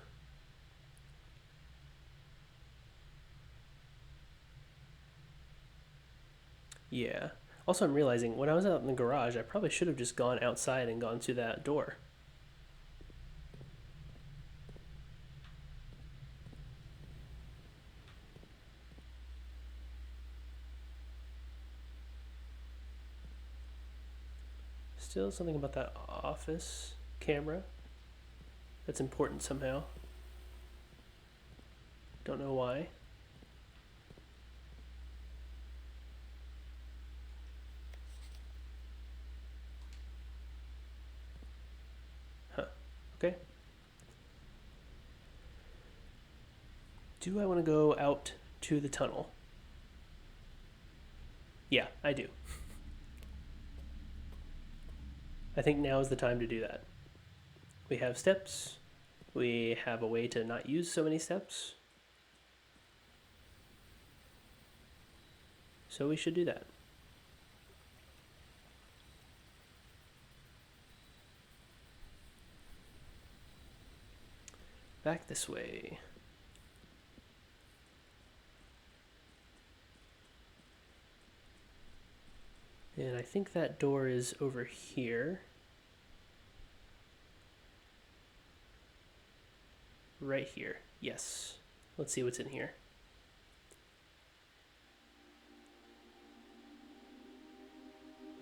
Yeah. Also, I'm realizing when I was out in the garage, I probably should have just gone outside and gone to that door. Still something about that office camera that's important somehow. Don't know why. Okay. Do I want to go out to the tunnel? Yeah, I do. I think now is the time to do that. We have steps. We have a way to not use so many steps. So we should do that. Back this way. And I think that door is over here. Right here. Yes. Let's see what's in here.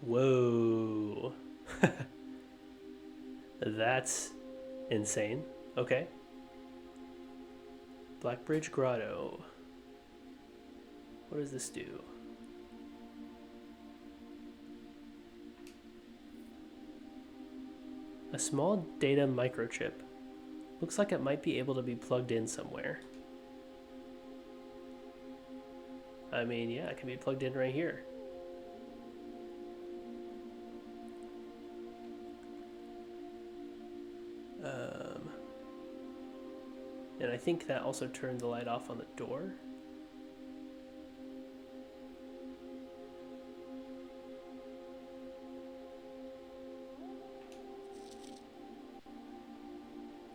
Whoa. That's insane. Okay. Blackbridge Grotto. What does this do? A small data microchip. Looks like it might be able to be plugged in somewhere. I mean, yeah, it can be plugged in right here. And I think that also turned the light off on the door.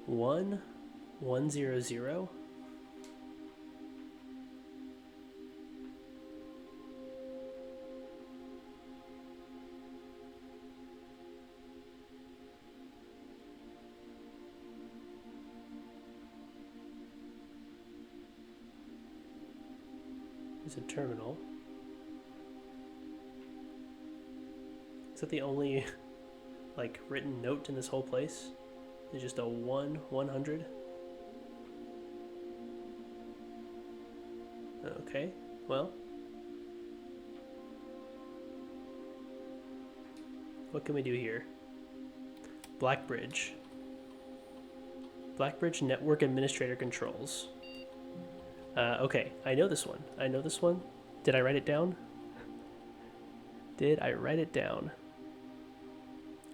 One, 100. There's a terminal. Is that the only like written note in this whole place? It's just a 100. Okay, well. What can we do here? Blackbridge. Blackbridge Network Administrator Controls. Okay, I know this one. I know this one. Did I write it down? Did I write it down?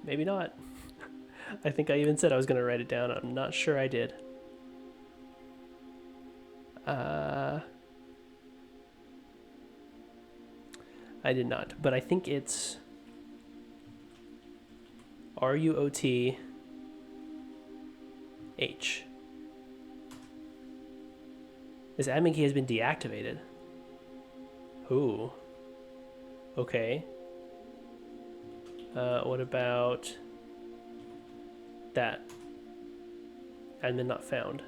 Maybe not. I think I even said I was going to write it down. I'm not sure I did. I did not, but I think it's RUOTH. This admin key has been deactivated. Ooh. Okay. What about that? Admin not found.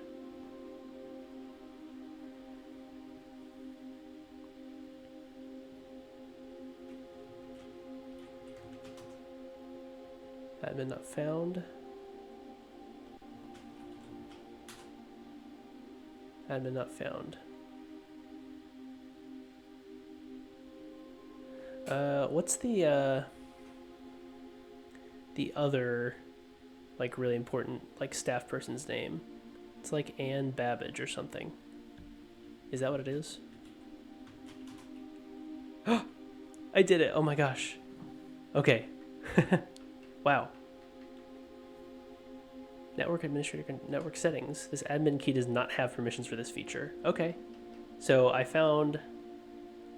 Admin not found. Admin not found. What's the other, like, really important, like, staff person's name? It's like Ann Babbage or something. Is that what it is? I did it! Oh my gosh. Okay. Wow. Network administrator, network settings. This admin key does not have permissions for this feature. Okay. So I found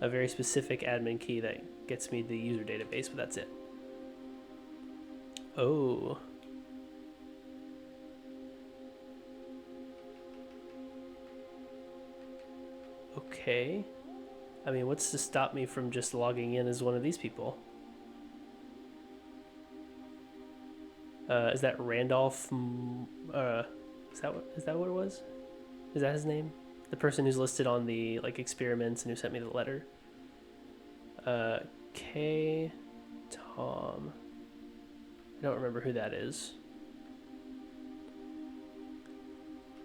a very specific admin key that gets me the user database, but that's it. Oh. Okay. I mean, what's to stop me from just logging in as one of these people? Is that Randolph? Is that what it was? Is that his name? The person who's listed on the like experiments and who sent me the letter. K. Tom. I don't remember who that is.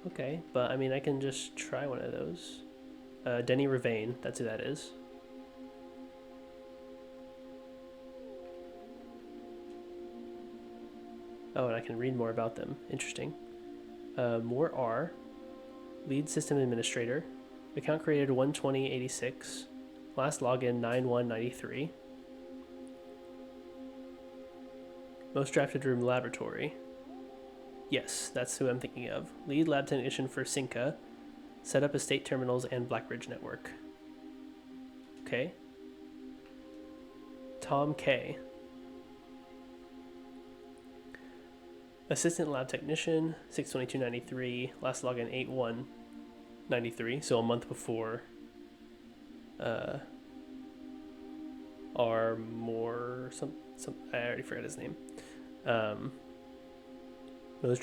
Okay, but I mean I can just try one of those. Denny Ravane, that's who that is. Oh, and I can read more about them. Interesting. More R. Lead system administrator. Account created 12086. Last login 9193. Most drafted room laboratory. Yes, that's who I'm thinking of. Lead lab technician for Cinca. Set up estate terminals and Blackbridge network. Okay. Tom K. Assistant lab technician, 62293. Last login 8193. So a month before our more some I already forgot his name. Most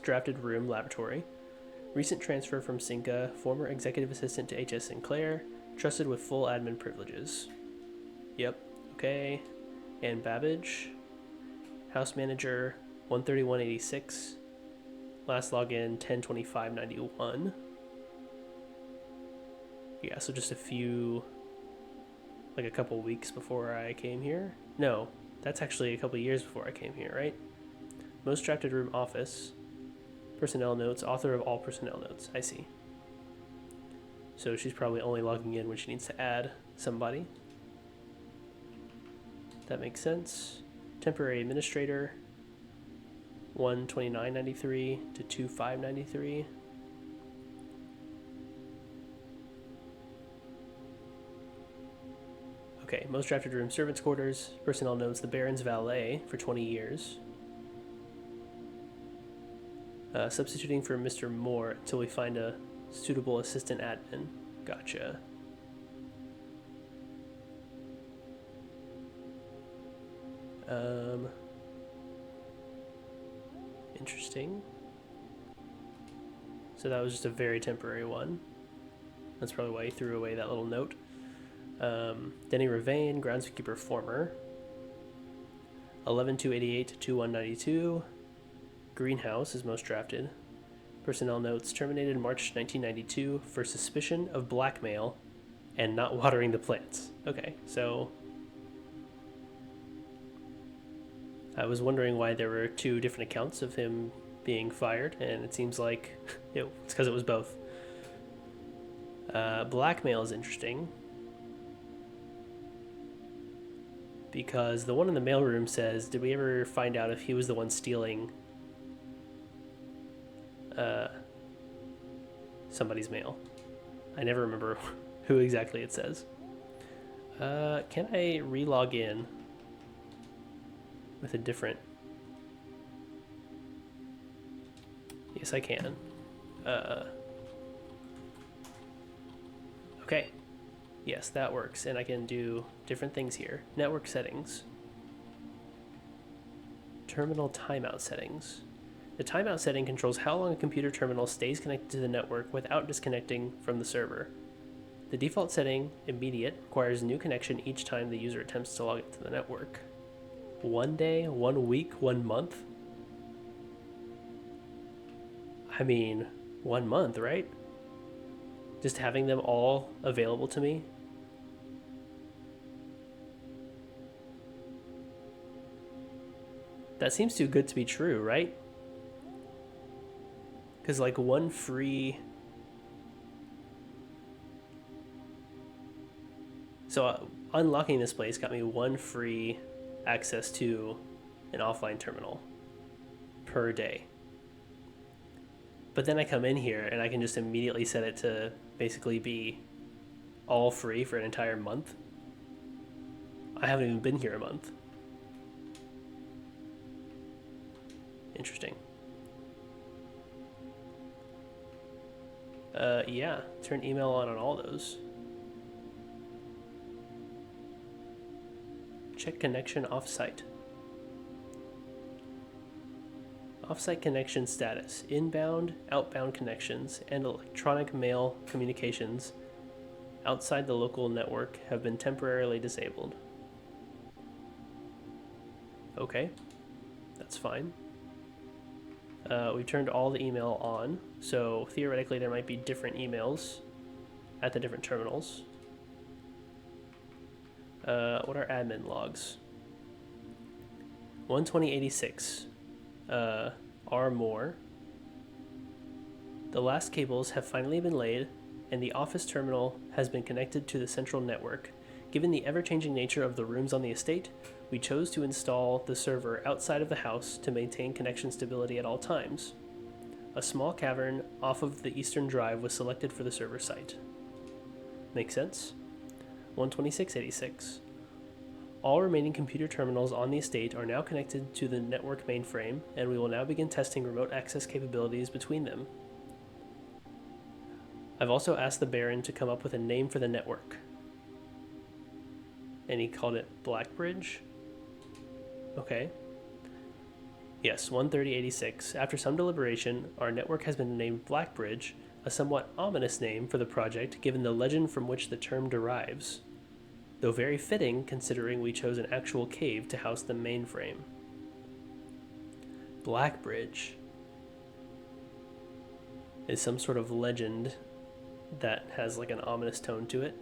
drafted room laboratory. Recent transfer from Cinca, former executive assistant to HS Sinclair, trusted with full admin privileges. Yep, okay. And Babbage, house manager, 13186. Last login 102591. Yeah, so just a couple weeks before I came here. No, that's actually a couple years before I came here, right? Most drafted room office. Personnel notes, author of all personnel notes. I see. So she's probably only logging in when she needs to add somebody. That makes sense. Temporary administrator, 12993 to 2593. Okay, most drafted room servants' quarters. Personnel notes, the Baron's valet for 20 years. Substituting for Mr. Moore until we find a suitable assistant admin. Gotcha. Interesting. So that was just a very temporary one. That's probably why he threw away that little note. Denny Ravane, groundskeeper former. 11288 to 2192. Greenhouse is most drafted. Personnel notes, terminated March 1992 for suspicion of blackmail and not watering the plants. Okay, so I was wondering why there were two different accounts of him being fired, and it seems like it's because it was both. Blackmail is interesting because the one in the mailroom says, did we ever find out if he was the one stealing somebody's mail? I never remember who exactly it says. Can I re-log in with a different... Yes, I can. Okay. Yes, that works. And I can do different things here. Network settings. Terminal timeout settings. The timeout setting controls how long a computer terminal stays connected to the network without disconnecting from the server. The default setting, immediate, requires a new connection each time the user attempts to log into the network. 1 day, 1 week, 1 month? I mean, 1 month, right? Just having them all available to me. That seems too good to be true, right? Because like one free... So unlocking this place got me one free access to an offline terminal per day. But then I come in here and I can just immediately set it to basically be all free for an entire month. I haven't even been here a month. Interesting. Yeah, turn email on all those. Check connection off-site. Off-site connection status. Inbound, outbound connections, and electronic mail communications outside the local network have been temporarily disabled. Okay, that's fine. We've turned all the email on, so theoretically there might be different emails at the different terminals. What are admin logs? 12086 or more. The last cables have finally been laid, and the office terminal has been connected to the central network. Given the ever-changing nature of the rooms on the estate, we chose to install the server outside of the house to maintain connection stability at all times. A small cavern off of the eastern drive was selected for the server site. Makes sense? 12686. All remaining computer terminals on the estate are now connected to the network mainframe, and we will now begin testing remote access capabilities between them. I've also asked the Baron to come up with a name for the network. And he called it Blackbridge? Okay. Yes, 13086. After some deliberation, our network has been named Blackbridge, a somewhat ominous name for the project given the legend from which the term derives, though very fitting considering we chose an actual cave to house the mainframe. Blackbridge is some sort of legend that has like an ominous tone to it.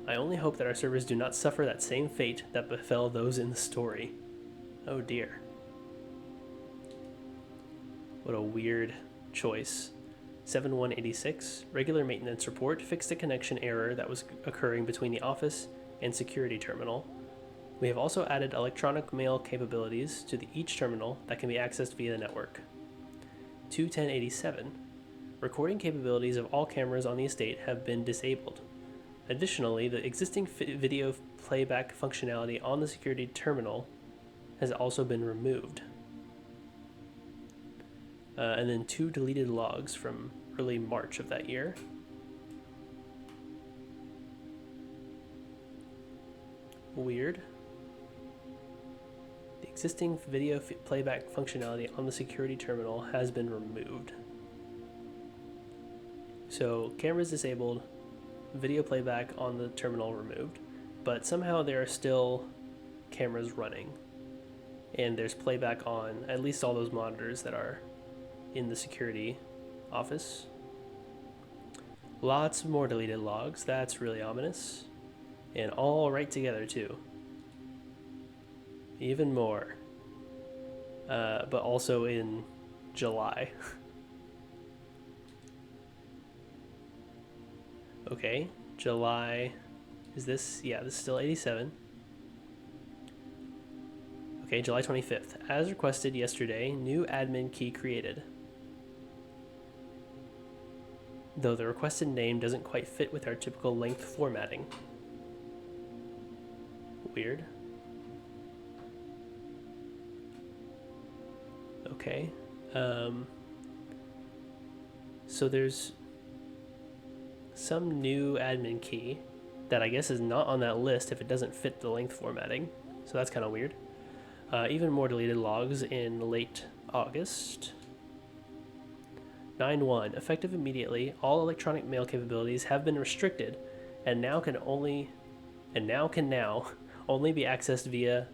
I only hope that our servers do not suffer that same fate that befell those in the story. Oh dear. What a weird choice. 7186, regular maintenance report, fixed a connection error that was occurring between the office and security terminal. We have also added electronic mail capabilities to each terminal that can be accessed via the network. 21087, recording capabilities of all cameras on the estate have been disabled. Additionally, the existing video playback functionality on the security terminal has also been removed. And then 2 deleted logs from early March of that year. Weird. The existing video playback functionality on the security terminal has been removed. So cameras disabled, video playback on the terminal removed, but somehow there are still cameras running, and there's playback on at least all those monitors that are in the security office. Lots more deleted logs. That's really ominous. And all right together too. Even more. But also in July. Okay, July. Is this? Yeah, this is still 87. Okay, July 25th. As requested yesterday, new admin key created. Though the requested name doesn't quite fit with our typical length formatting. Weird. Okay. So there's some new admin key that I guess is not on that list if it doesn't fit the length formatting. So that's kind of weird. Even more deleted logs in late August. 9.1. Effective immediately, all electronic mail capabilities have been restricted and now can only be accessed via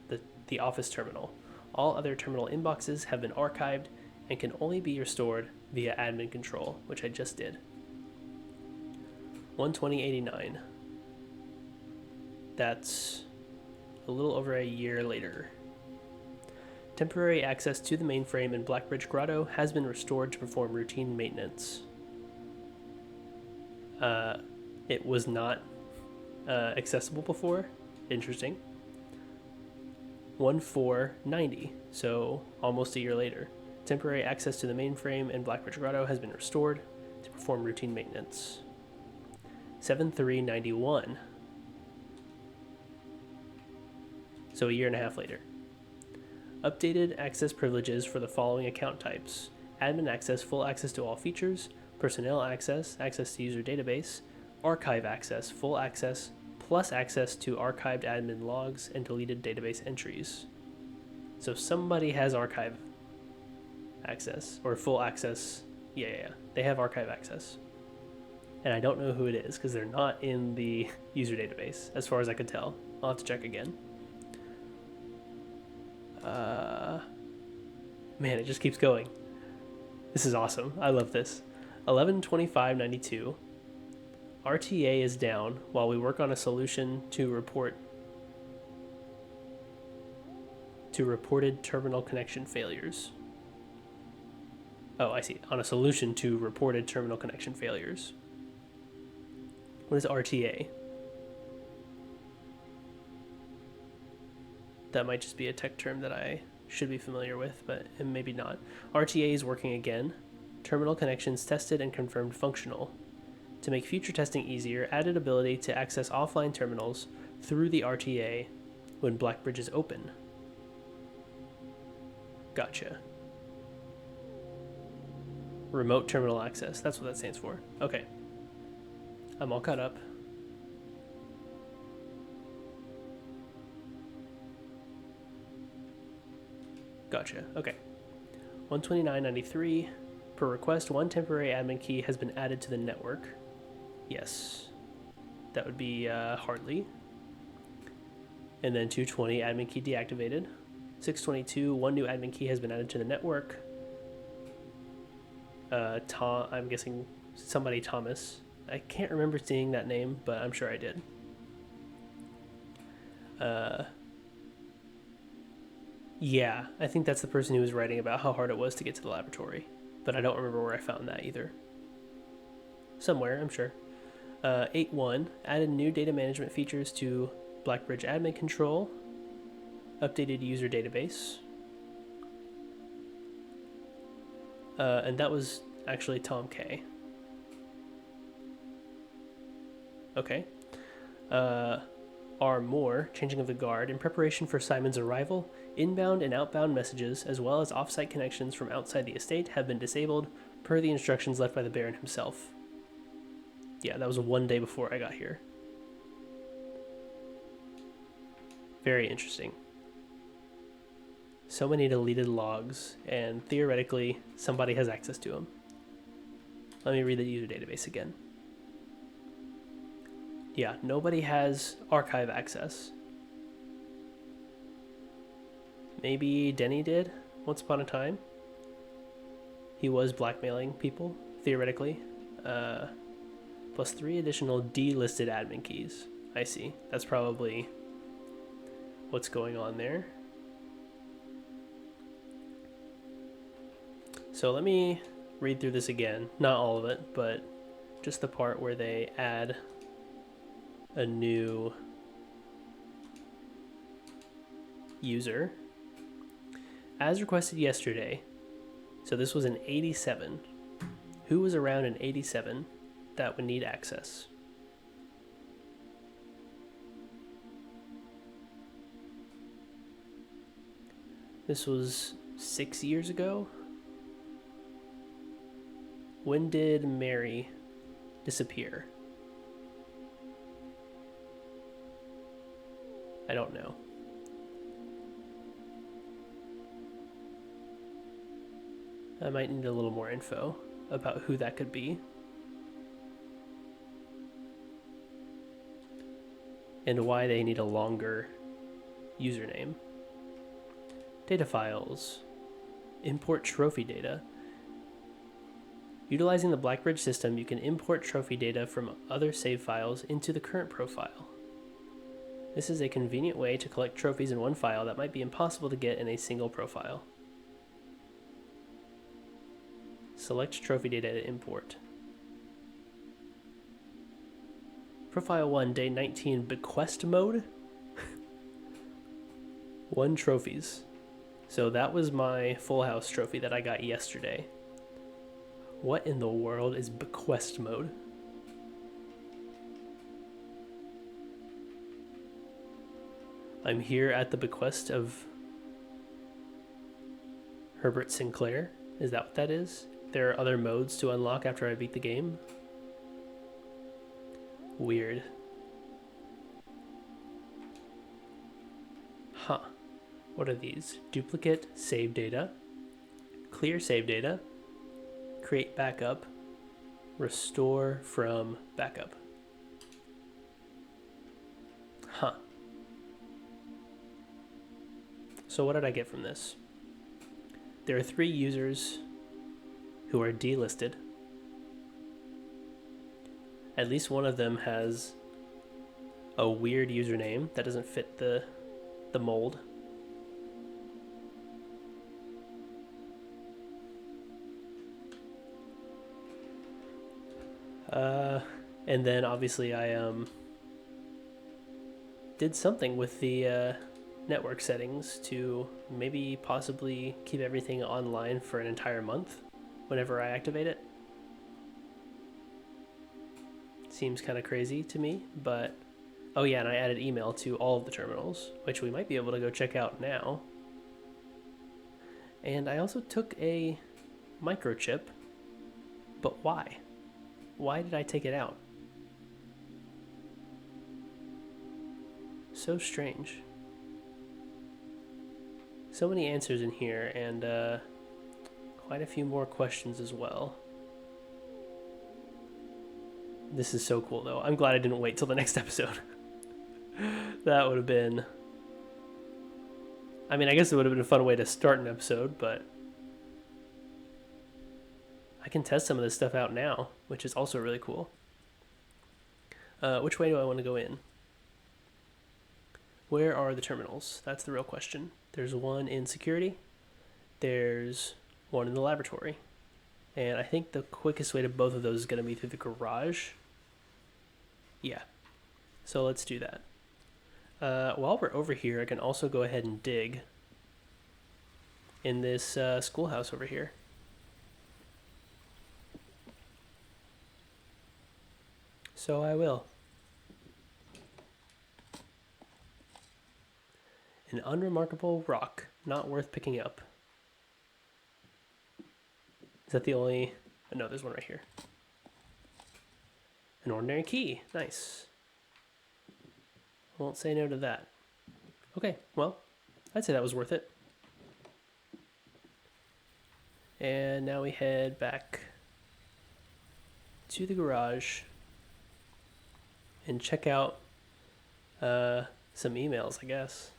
the office terminal. All other terminal inboxes have been archived and can only be restored via admin control, which I just did. 12089. That's a little over a year later. Temporary access to the mainframe in Blackbridge Grotto has been restored to perform routine maintenance. It was not accessible before. Interesting. 1490, so almost a year later. Temporary access to the mainframe in Blackbridge Grotto has been restored to perform routine maintenance. 7391. So a year and a half later. Updated access privileges for the following account types: admin access, full access to all features; personnel access, access to user database; archive access, full access, plus access to archived admin logs and deleted database entries. So somebody has archive access, or full access. Yeah, they have archive access. And I don't know who it is, because they're not in the user database, as far as I could tell. I'll have to check again. Man, it just keeps going. This is awesome. I love this. 112592. RTA is down while we work on a solution to to reported terminal connection failures. Oh, I see. On a solution to reported terminal connection failures. What is RTA? That might just be a tech term that I should be familiar with, but maybe not. RTA is working again. Terminal connections tested and confirmed functional. To make future testing easier, added ability to access offline terminals through the RTA when Blackbridge is open. Gotcha. Remote terminal access. That's what that stands for. Okay. I'm all caught up. Gotcha. Okay. 129.93. Per request, one temporary admin key has been added to the network. Yes. That would be Hartley. And then 220, admin key deactivated. 622, one new admin key has been added to the network. I'm guessing somebody Thomas. I can't remember seeing that name, but I'm sure I did. Yeah, I think that's the person who was writing about how hard it was to get to the laboratory, but I don't remember where I found that either. Somewhere, I'm sure. 8.1, added new data management features to Blackbridge admin control, updated user database. And that was actually Tom K. Okay. R more, changing of the guard, in preparation for Simon's arrival, inbound and outbound messages, as well as off-site connections from outside the estate, have been disabled per the instructions left by the Baron himself. Yeah, that was one day before I got here. Very interesting. So many deleted logs, and theoretically, somebody has access to them. Let me read the user database again. Yeah, nobody has archive access. Maybe Denny did, once upon a time. He was blackmailing people, theoretically. Plus 3 additional delisted admin keys. I see. That's probably what's going on there. So let me read through this again. Not all of it, but just the part where they add a new user. As requested yesterday, so this was an 87. Who was around in 87 that would need access? This was 6 years ago. When did Mary disappear? I don't know. I might need a little more info about who that could be. And why they need a longer username. Data files. Import trophy data. Utilizing the Blackbridge system, you can import trophy data from other save files into the current profile. This is a convenient way to collect trophies in one file that might be impossible to get in a single profile. Select trophy data to import. Profile 1, day 19, bequest mode? 1 trophies. So that was my full house trophy that I got yesterday. What in the world is bequest mode? I'm here at the bequest of Herbert Sinclair. Is that what that is? There are other modes to unlock after I beat the game? Weird. Huh. What are these? Duplicate save data, clear save data, create backup, restore from backup. Huh. So what did I get from this? There are 3 users who are delisted. At least one of them has a weird username that doesn't fit the mold. And then obviously I did something with the network settings to maybe possibly keep everything online for an entire month whenever I activate it. Seems kind of crazy to me, but oh yeah, and I added email to all of the terminals, which we might be able to go check out now. And I also took a microchip, but why? Why did I take it out? So strange. So many answers in here, and quite a few more questions as well. This is so cool, though. I'm glad I didn't wait till the next episode. That would have been... I mean, I guess it would have been a fun way to start an episode, but... I can test some of this stuff out now, which is also really cool. Which way do I want to go in? Where are the terminals? That's the real question. There's one in security. There's one in the laboratory. And I think the quickest way to both of those is going to be through the garage. Yeah. So let's do that. While we're over here, I can also go ahead and dig in this schoolhouse over here. So I will. An unremarkable rock, not worth picking up. Is that the only... No, there's one right here. An ordinary key. Nice. Won't say no to that. Okay, well, I'd say that was worth it. And now we head back to the garage and check out some emails, I guess.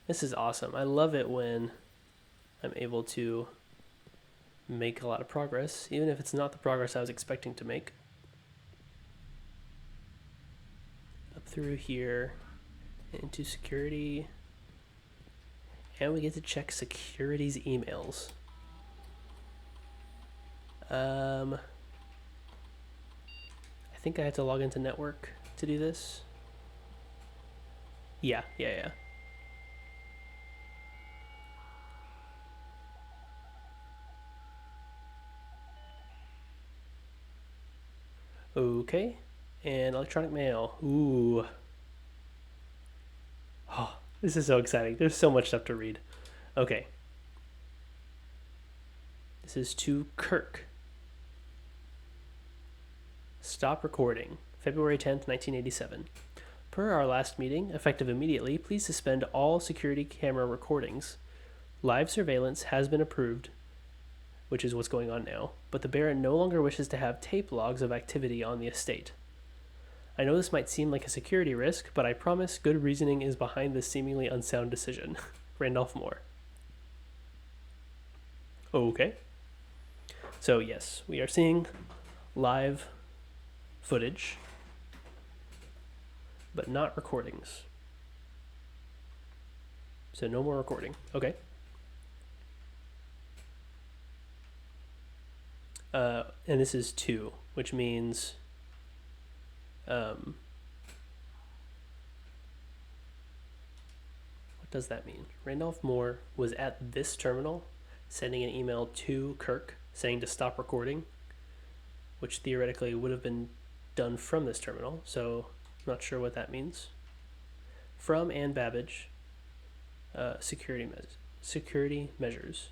This is awesome. I love it when I'm able to make a lot of progress, even if it's not the progress I was expecting to make. Up through here, into security, and we get to check security's emails. I think I have to log into network to do this. Yeah. Okay, and electronic mail. Ooh. Oh, this is so exciting. There's so much stuff to read. Okay. This is to Kirk. Stop recording. February 10th, 1987. Per our last meeting, effective immediately, please suspend all security camera recordings. Live surveillance has been approved, which is what's going on now, but the Baron no longer wishes to have tape logs of activity on the estate. I know this might seem like a security risk, but I promise good reasoning is behind this seemingly unsound decision. Randolph Moore. Okay. So yes, we are seeing live footage, but not recordings. So no more recording. Okay. And this is 2, which means what does that mean? Randolph Moore was at this terminal sending an email to Kirk saying to stop recording, which theoretically would have been done from this terminal, so I'm not sure what that means. From Ann Babbage, security measures.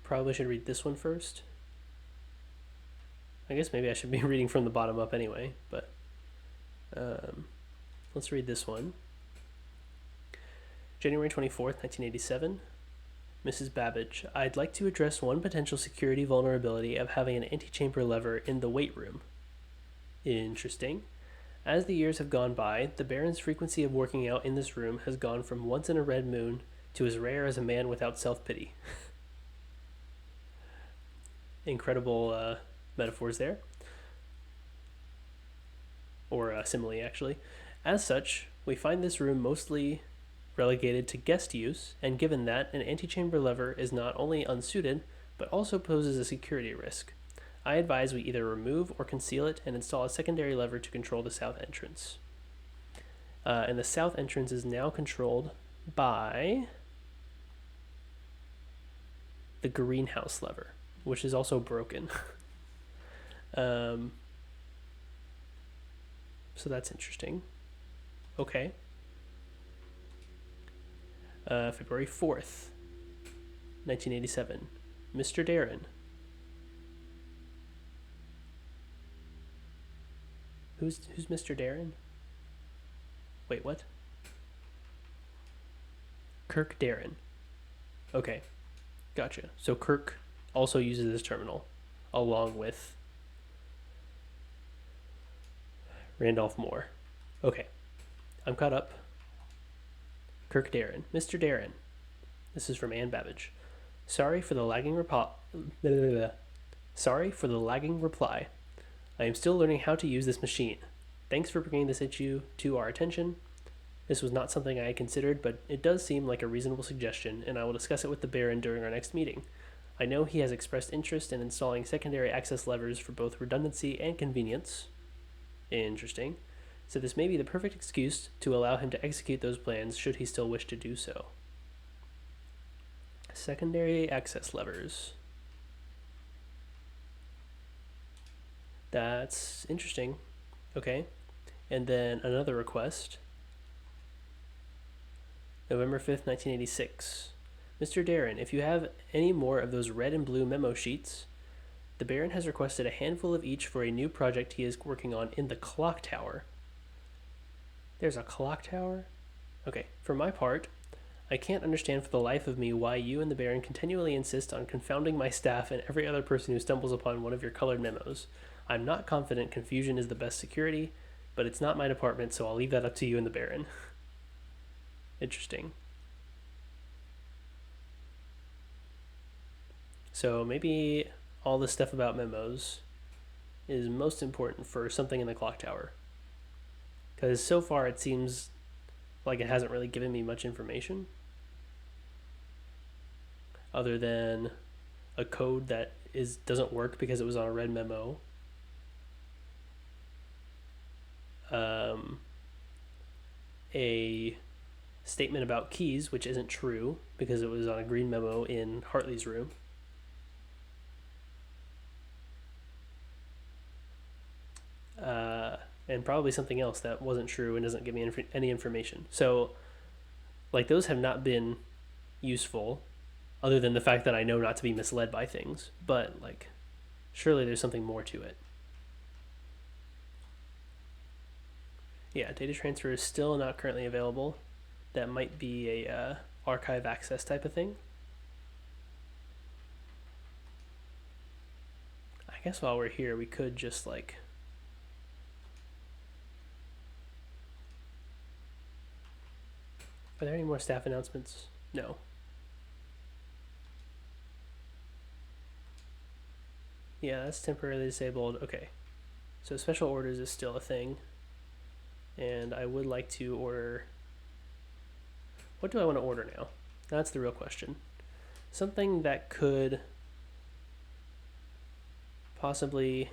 Probably should read this one first. I guess maybe I should be reading from the bottom up anyway, but let's read this one. January 24th, 1987. Mrs. Babbage, I'd like to address one potential security vulnerability of having an antechamber lever in the weight room. Interesting. As the years have gone by, the Baron's frequency of working out in this room has gone from once in a red moon to as rare as a man without self-pity. Incredible metaphors there. Or simile, actually. As such, we find this room mostly relegated to guest use, and given that, an antechamber lever is not only unsuited, but also poses a security risk. I advise we either remove or conceal it and install a secondary lever to control the south entrance. And the south entrance is now controlled by the greenhouse lever, which is also broken. So that's interesting. Okay. February 4th, 1987. Mr. Darren. Who's Mr. Darren? Wait, what? Kirk Darren. Okay. Gotcha. So Kirk also uses this terminal along with Randolph Moore. Okay. I'm caught up. Kirk Darren. Mr. Darren. This is from Ann Babbage. Sorry for the lagging reply. I am still learning how to use this machine. Thanks for bringing this issue to our attention. This was not something I had considered, but it does seem like a reasonable suggestion, and I will discuss it with the Baron during our next meeting. I know he has expressed interest in installing secondary access levers for both redundancy and convenience. Interesting. So this may be the perfect excuse to allow him to execute those plans should he still wish to do so. Secondary access levers. That's interesting. Okay. And then another request. November 5th, 1986. Mr. Darren, if you have any more of those red and blue memo sheets, the Baron has requested a handful of each for a new project he is working on in the clock tower. There's a clock tower? Okay, for my part, I can't understand for the life of me why you and the Baron continually insist on confounding my staff and every other person who stumbles upon one of your colored memos. I'm not confident confusion is the best security, but it's not my department, so I'll leave that up to you and the Baron. Interesting. So maybe all this stuff about memos is most important for something in the clock tower. Because so far it seems like it hasn't really given me much information. Other than a code that doesn't work because it was on a red memo. A statement about keys, which isn't true because it was on a green memo in Hartley's room. And probably something else that wasn't true and doesn't give me any information. So, like, those have not been useful, other than the fact that I know not to be misled by things. But, like, surely there's something more to it. Yeah, data transfer is still not currently available. That might be a archive access type of thing. I guess while we're here, we could just, like... Are there any more staff announcements? No. Yeah, that's temporarily disabled. Okay. So special orders is still a thing. And I would like to order... What do I want to order now? That's the real question. Something that could possibly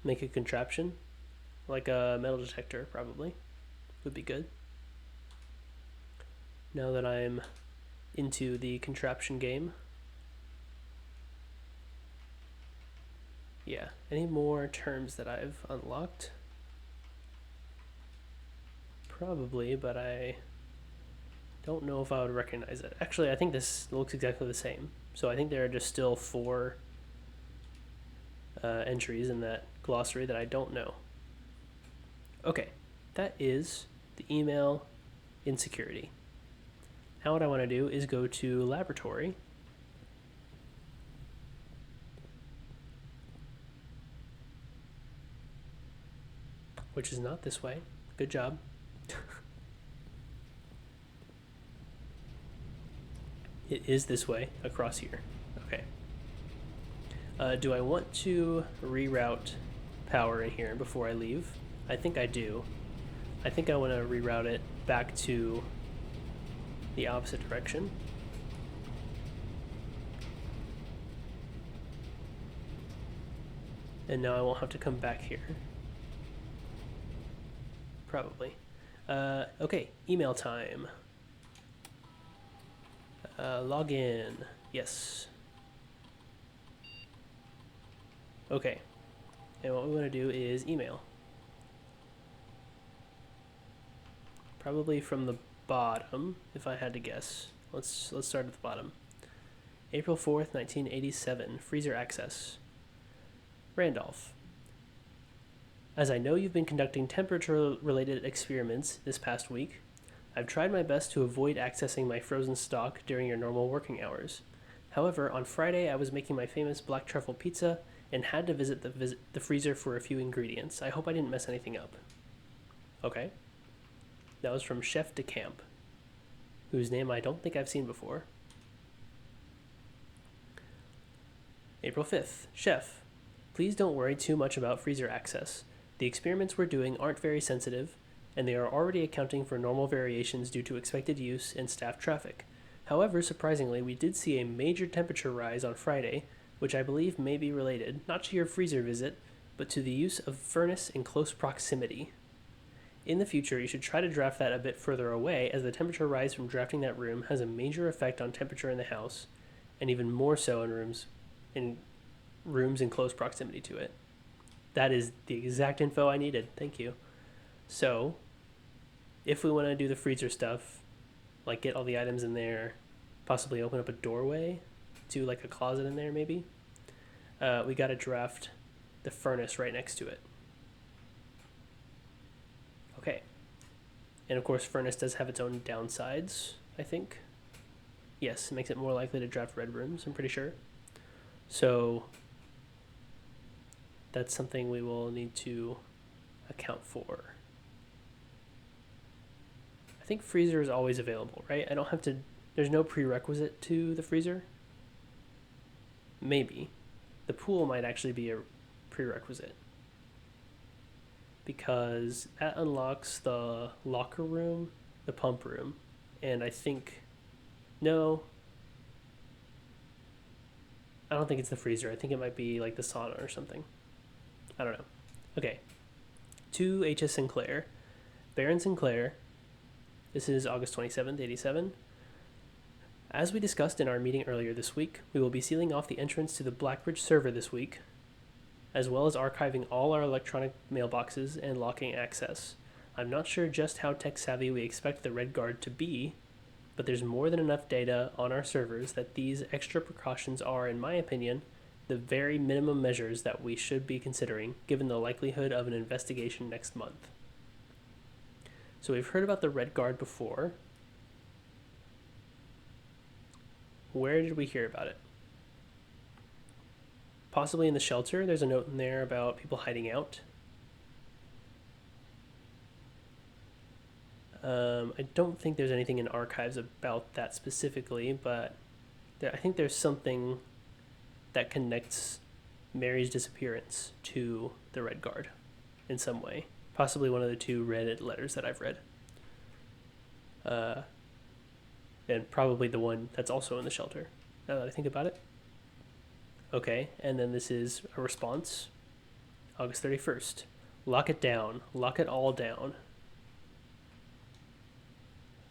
make a contraption. Like a metal detector, probably. Would be good. Now that I'm into the contraption game. Yeah, any more terms that I've unlocked? Probably, but I don't know if I would recognize it. Actually, I think this looks exactly the same. So I think there are just still 4 entries in that glossary that I don't know. Okay, that is the email insecurity. Now what I want to do is go to laboratory. Which is not this way. Good job. It is this way, across here. Okay. Do I want to reroute power in here before I leave? I think I do. I think I want to reroute it back to the opposite direction. And now I won't have to come back here. Probably. Okay, email time. Log in. Yes. Okay. And what we want to do is email. Probably from the bottom, if I had to guess. Let's start at the bottom. April 4th, 1987. Freezer access. Randolph. As I know you've been conducting temperature-related experiments this past week, I've tried my best to avoid accessing my frozen stock during your normal working hours. However, on Friday I was making my famous black truffle pizza and had to visit the freezer for a few ingredients. I hope I didn't mess anything up. Okay. That was from Chef de Camp, whose name I don't think I've seen before. April 5th. Chef, please don't worry too much about freezer access. The experiments we're doing aren't very sensitive, and they are already accounting for normal variations due to expected use and staff traffic. However, surprisingly, we did see a major temperature rise on Friday, which I believe may be related, not to your freezer visit, but to the use of furnace in close proximity. In the future, you should try to draft that a bit further away, as the temperature rise from drafting that room has a major effect on temperature in the house, and even more so in rooms in close proximity to it. That is the exact info I needed. Thank you. So, if we want to do the freezer stuff, like get all the items in there, possibly open up a doorway to like a closet in there maybe, we got to draft the furnace right next to it. Okay. And of course, furnace does have its own downsides, I think. Yes, it makes it more likely to draft red rooms, I'm pretty sure. So that's something we will need to account for. I think freezer is always available, right? I don't have to, there's no prerequisite to the freezer. Maybe. The pool might actually be a prerequisite, because that unlocks the locker room, the pump room, and I think, no, I don't think it's the freezer. I think it might be like the sauna or something. I don't know. Okay. To H.S. Sinclair. Baron Sinclair. This is August 27th, 87. As we discussed in our meeting earlier this week, we will be sealing off the entrance to the Blackbridge server this week, as well as archiving all our electronic mailboxes and locking access. I'm not sure just how tech-savvy we expect the Red Guard to be, but there's more than enough data on our servers that these extra precautions are, in my opinion, the very minimum measures that we should be considering, given the likelihood of an investigation next month. So we've heard about the Red Guard before. Where did we hear about it? Possibly in the shelter. There's a note in there about people hiding out. I don't think there's anything in archives about that specifically, but I think there's something that connects Mary's disappearance to the Red Guard in some way. Possibly one of the two Reddit letters that I've read. And probably the one that's also in the shelter, now that I think about it. Okay, and then this is a response. August 31st. Lock it down. Lock it all down.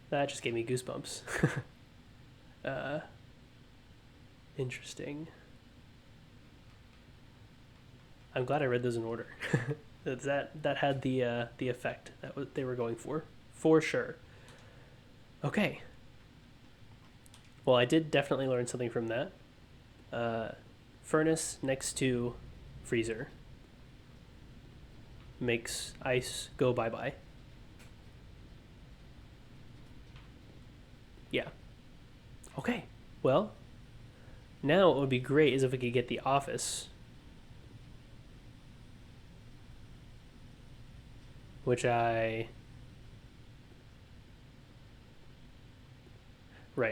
That just gave me goosebumps. Interesting. I'm glad I read those in order. that had the effect that they were going for sure. Okay. Well, I did definitely learn something from that. Furnace next to freezer makes ice go bye-bye. Yeah. Okay. Well, now what would be great is if we could get the office, which I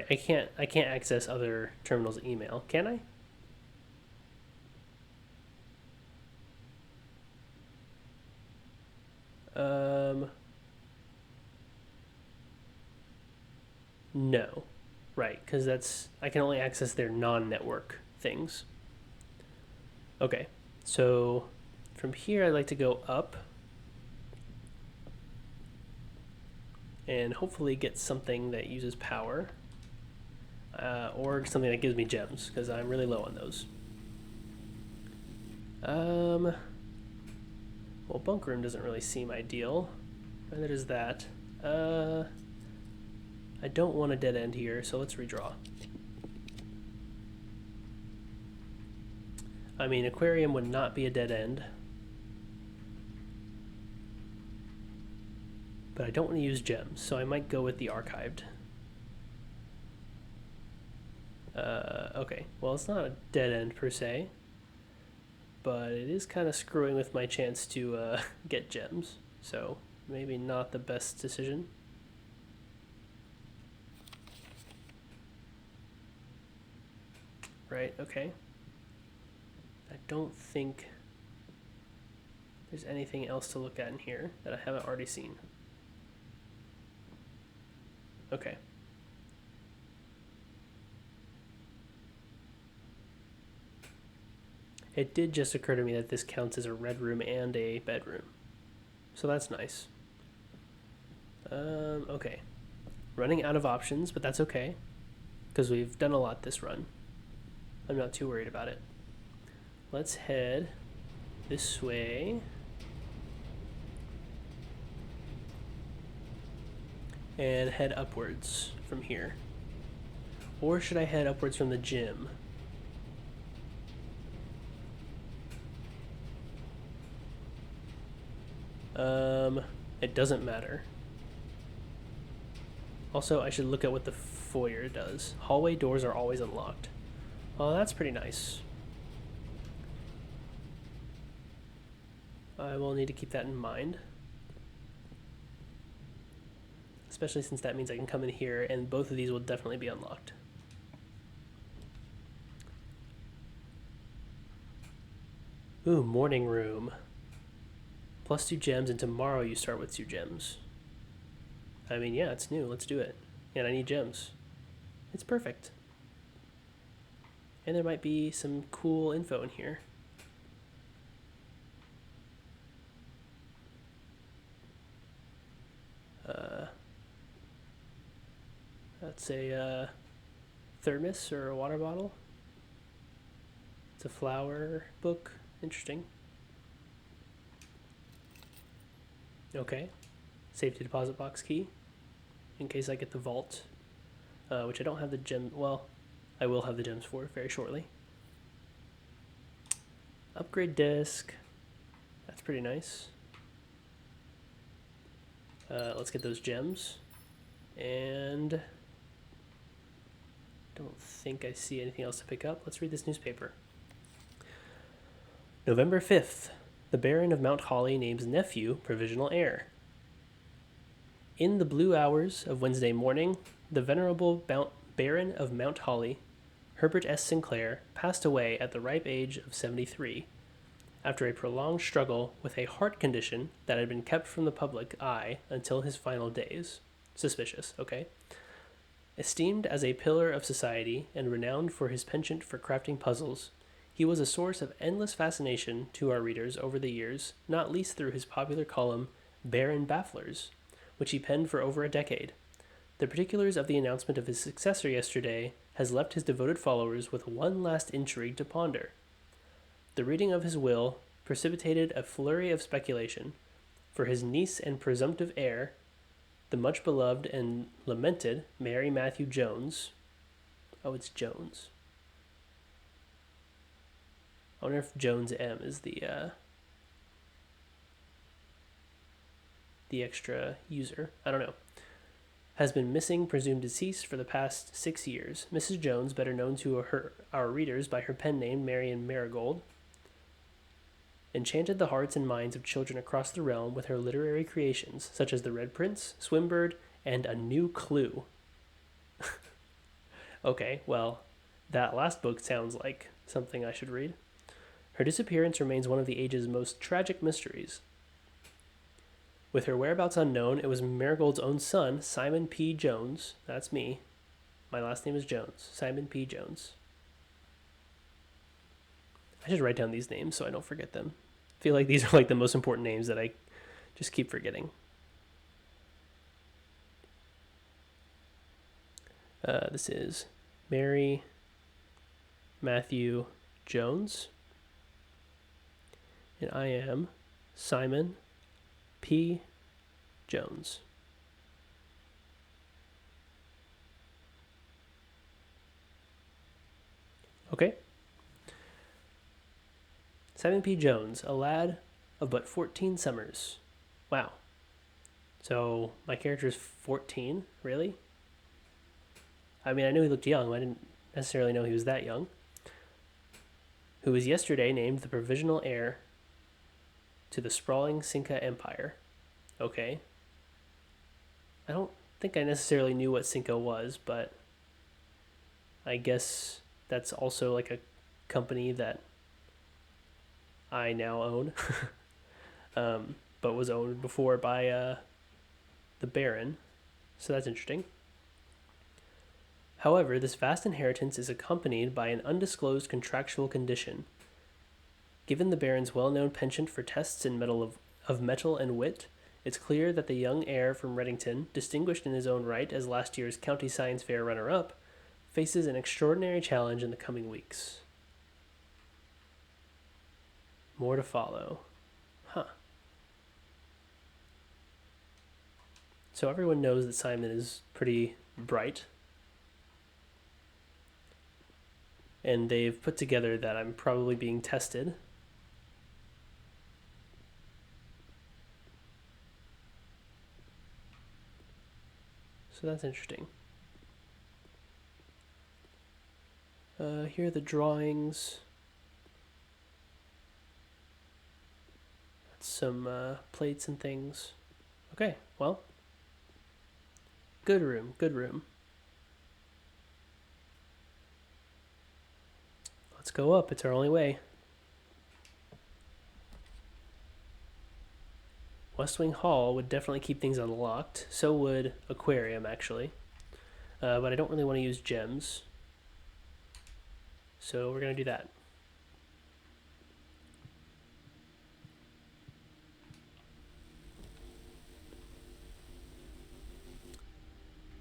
can't access other terminals' email, can I? No, right, because I can only access their non-network things. Okay, so From here, I'd like to go up and hopefully get something that uses power, or something that gives me gems, because I'm really low on those. Well, bunk room doesn't really seem ideal. Neither does that. I don't want a dead end here, so let's redraw. I mean, aquarium would not be a dead end. But I don't want to use gems, so I might go with the archived. Okay, well, it's not a dead end per se, but it is kind of screwing with my chance to get gems, so maybe not the best decision. Right, okay. I don't think there's anything else to look at in here that I haven't already seen. Okay. It did just occur to me that this counts as a red room and a bedroom. So that's nice. Okay. Running out of options, but that's okay, because we've done a lot this run. I'm not too worried about it. Let's head this way. And head upwards from here. Or should I head upwards from the gym? It doesn't matter. Also, I should look at what the foyer does. Hallway doors are always unlocked. Oh, that's pretty nice. I will need to keep that in mind. Especially since that means I can come in here and both of these will definitely be unlocked. Ooh, morning room. +2 gems, and tomorrow you start with 2 gems. I mean, yeah, it's new. Let's do it. And I need gems. It's perfect. And there might be some cool info in here. That's a thermos or a water bottle. It's a flower book. Interesting. Okay. Safety deposit box key. In case I get the vault. Which I don't have the gem. Well, I will have the gems for very shortly. Upgrade disc. That's pretty nice. Let's get those gems. And don't think I see anything else to pick up. Let's read this newspaper. November 5th. The Baron of Mount Holly names nephew provisional heir. In the blue hours of Wednesday morning, the venerable Baron of Mount Holly, Herbert S. Sinclair, passed away at the ripe age of 73, after a prolonged struggle with a heart condition that had been kept from the public eye until his final days. Suspicious, okay? Esteemed as a pillar of society and renowned for his penchant for crafting puzzles, he was a source of endless fascination to our readers over the years, not least through his popular column, Baron Bafflers, which he penned for over a decade. The particulars of the announcement of his successor yesterday has left his devoted followers with one last intrigue to ponder. The reading of his will precipitated a flurry of speculation. For his niece and presumptive heir, the much beloved and lamented Mary Matthew Jones. Oh, it's Jones. I wonder if Jones M is the extra user. I don't know. Has been missing, presumed deceased, for the past 6 years. Mrs. Jones, better known to our readers by her pen name Marion Marigold, enchanted the hearts and minds of children across the realm with her literary creations, such as The Red Prince, Swimbird, and A New Clue. Okay, well, that last book sounds like something I should read. Her disappearance remains one of the age's most tragic mysteries. With her whereabouts unknown, it was Marigold's own son, Simon P. Jones. That's me. My last name is Jones. Simon P. Jones. I should write down these names so I don't forget them. I feel like these are like the most important names that I just keep forgetting. This is Mary Matthew Jones. And I am Simon P. Jones. Okay. Simon P. Jones, a lad of but 14 summers. Wow. So my character is 14? Really? I mean, I knew he looked young, but I didn't necessarily know he was that young. Who was yesterday named the provisional heir to the sprawling Cinca Empire. Okay. I don't think I necessarily knew what Cinca was, but I guess that's also like a company that I now own, but was owned before by the Baron, so that's interesting. However, this vast inheritance is accompanied by an undisclosed contractual condition. Given the Baron's well-known penchant for tests in of metal and wit, it's clear that the young heir from Reddington, distinguished in his own right as last year's County Science Fair runner-up, faces an extraordinary challenge in the coming weeks. More to follow. Huh. So everyone knows that Simon is pretty bright. And they've put together that I'm probably being tested. So that's interesting. Here are the drawings. Some plates and things. Okay, well. Good room, good room. Let's go up, it's our only way. West Wing Hall would definitely keep things unlocked. So would Aquarium, actually. But I don't really want to use gems. So we're going to do that.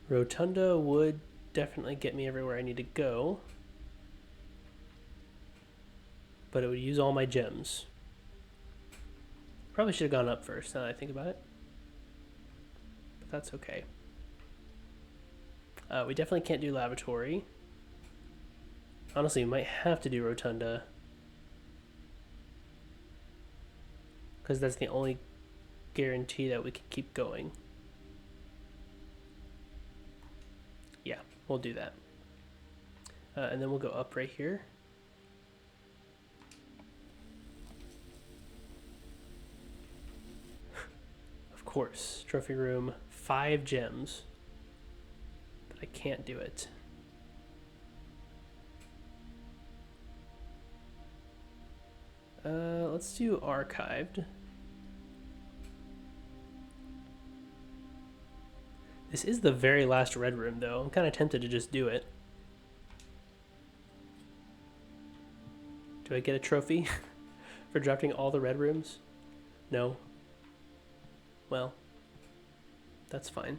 Rotunda would definitely get me everywhere I need to go. But it would use all my gems. Probably should have gone up first, now that I think about it. But that's okay. We definitely can't do lavatory. Honestly, we might have to do Rotunda. Because that's the only guarantee that we can keep going. Yeah, we'll do that. And then we'll go up right here. Of course, trophy room, 5 gems. But I can't do it. Let's do archived. This is the very last red room, though. I'm kind of tempted to just do it. Do I get a trophy for drafting all the red rooms? No. Well, that's fine.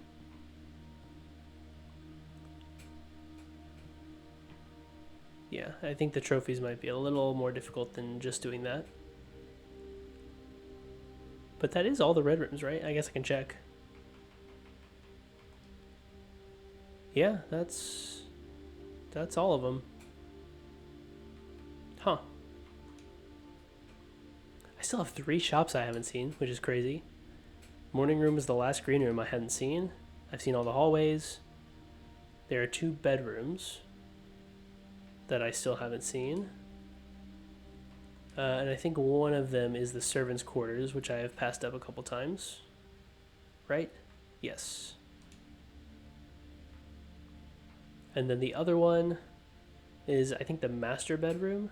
Yeah, I think the trophies might be a little more difficult than just doing that. But that is all the red rooms, right? I guess I can check. Yeah, that's all of them. Huh. I still have 3 shops I haven't seen, which is crazy. Morning room is the last green room I hadn't seen. I've seen all the hallways. There are 2 bedrooms that I still haven't seen. And I think one of them is the servants' quarters, which I have passed up a couple times. Right? Yes. And then the other one is, I think, the master bedroom.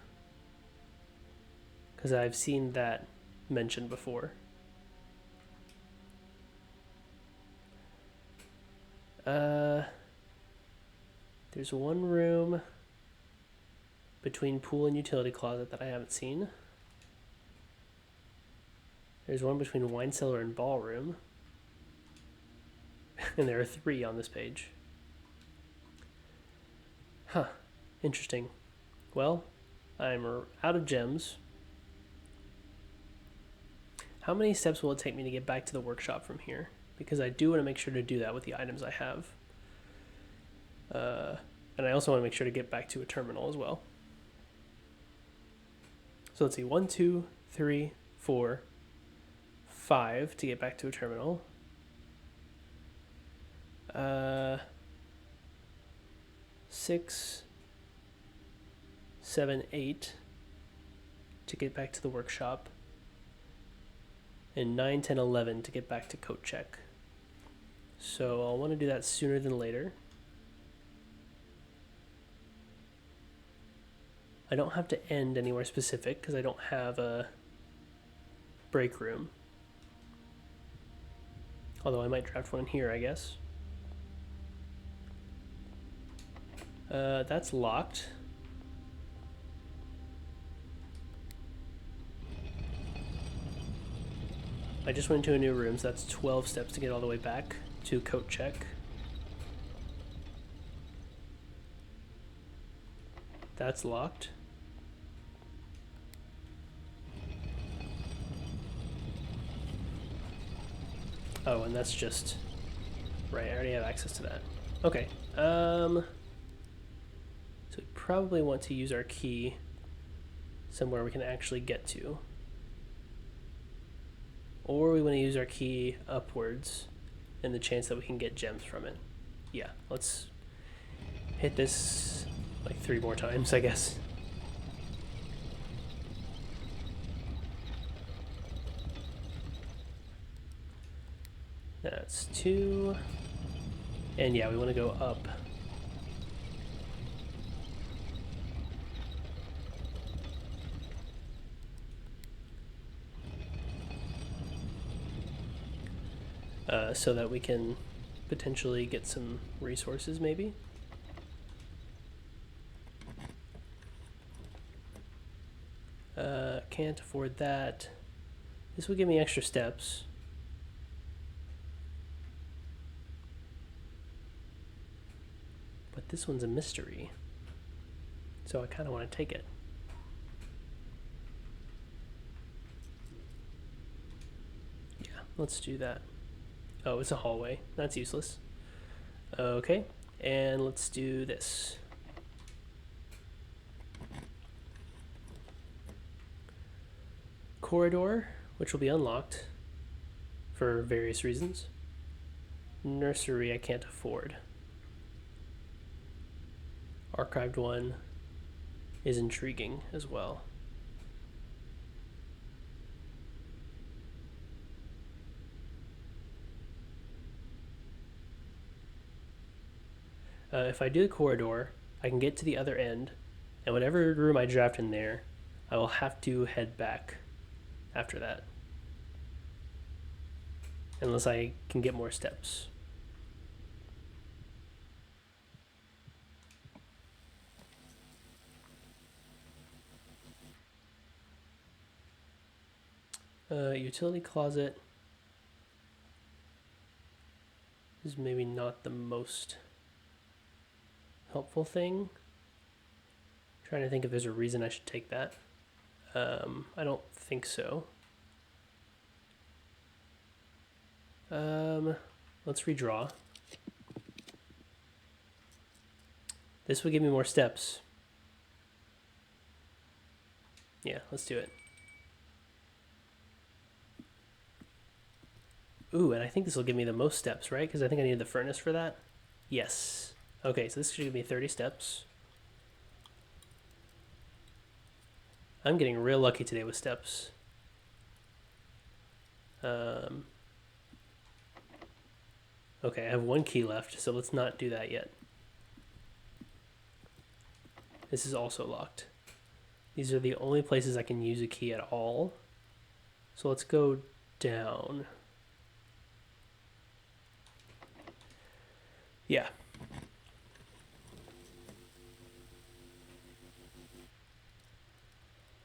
Because I've seen that mentioned before. There's one room between pool and utility closet that I haven't seen. There's one between wine cellar and ballroom. And there are 3 on this page. Huh. Interesting. Well, I'm out of gems. How many steps will it take me to get back to the workshop from here? Because I do want to make sure to do that with the items I have. And I also want to make sure to get back to a terminal as well. So let's see, 1, 2, 3, 4, 5 to get back to a terminal. 6, 7, 8 to get back to the workshop. And 9, 10, 11 to get back to coat check. So I'll want to do that sooner than later. I don't have to end anywhere specific because I don't have a break room. Although I might draft one in here, I guess. That's locked. I just went into a new room, so that's 12 steps to get all the way back to coat check. That's locked. Oh, and that's just... Right, I already have access to that. Okay, so we probably want to use our key somewhere we can actually get to. Or we want to use our key upwards in the chance that we can get gems from it. Yeah, let's hit this like 3 more times, I guess. That's 2. And yeah, we want to go up. So that we can potentially get some resources, maybe. Can't afford that. This will give me extra steps. But this one's a mystery. So I kind of want to take it. Yeah, let's do that. Oh, it's a hallway. That's useless. Okay, and let's do this. Corridor, which will be unlocked for various reasons. Nursery, I can't afford. Archived one is intriguing as well. If I do the corridor, I can get to the other end, and whatever room I draft in there, I will have to head back after that. Unless I can get more steps. Utility closet is maybe not the most helpful thing. I'm trying to think if there's a reason I should take that. I don't think so. Let's redraw. This would give me more steps. Yeah, let's do it. Ooh, and I think this will give me the most steps, right? Because I think I needed the furnace for that. Yes. Okay, so this should give me 30 steps. I'm getting real lucky today with steps. Okay, I have 1 key left, so let's not do that yet. This is also locked. These are the only places I can use a key at all. So let's go down. Yeah.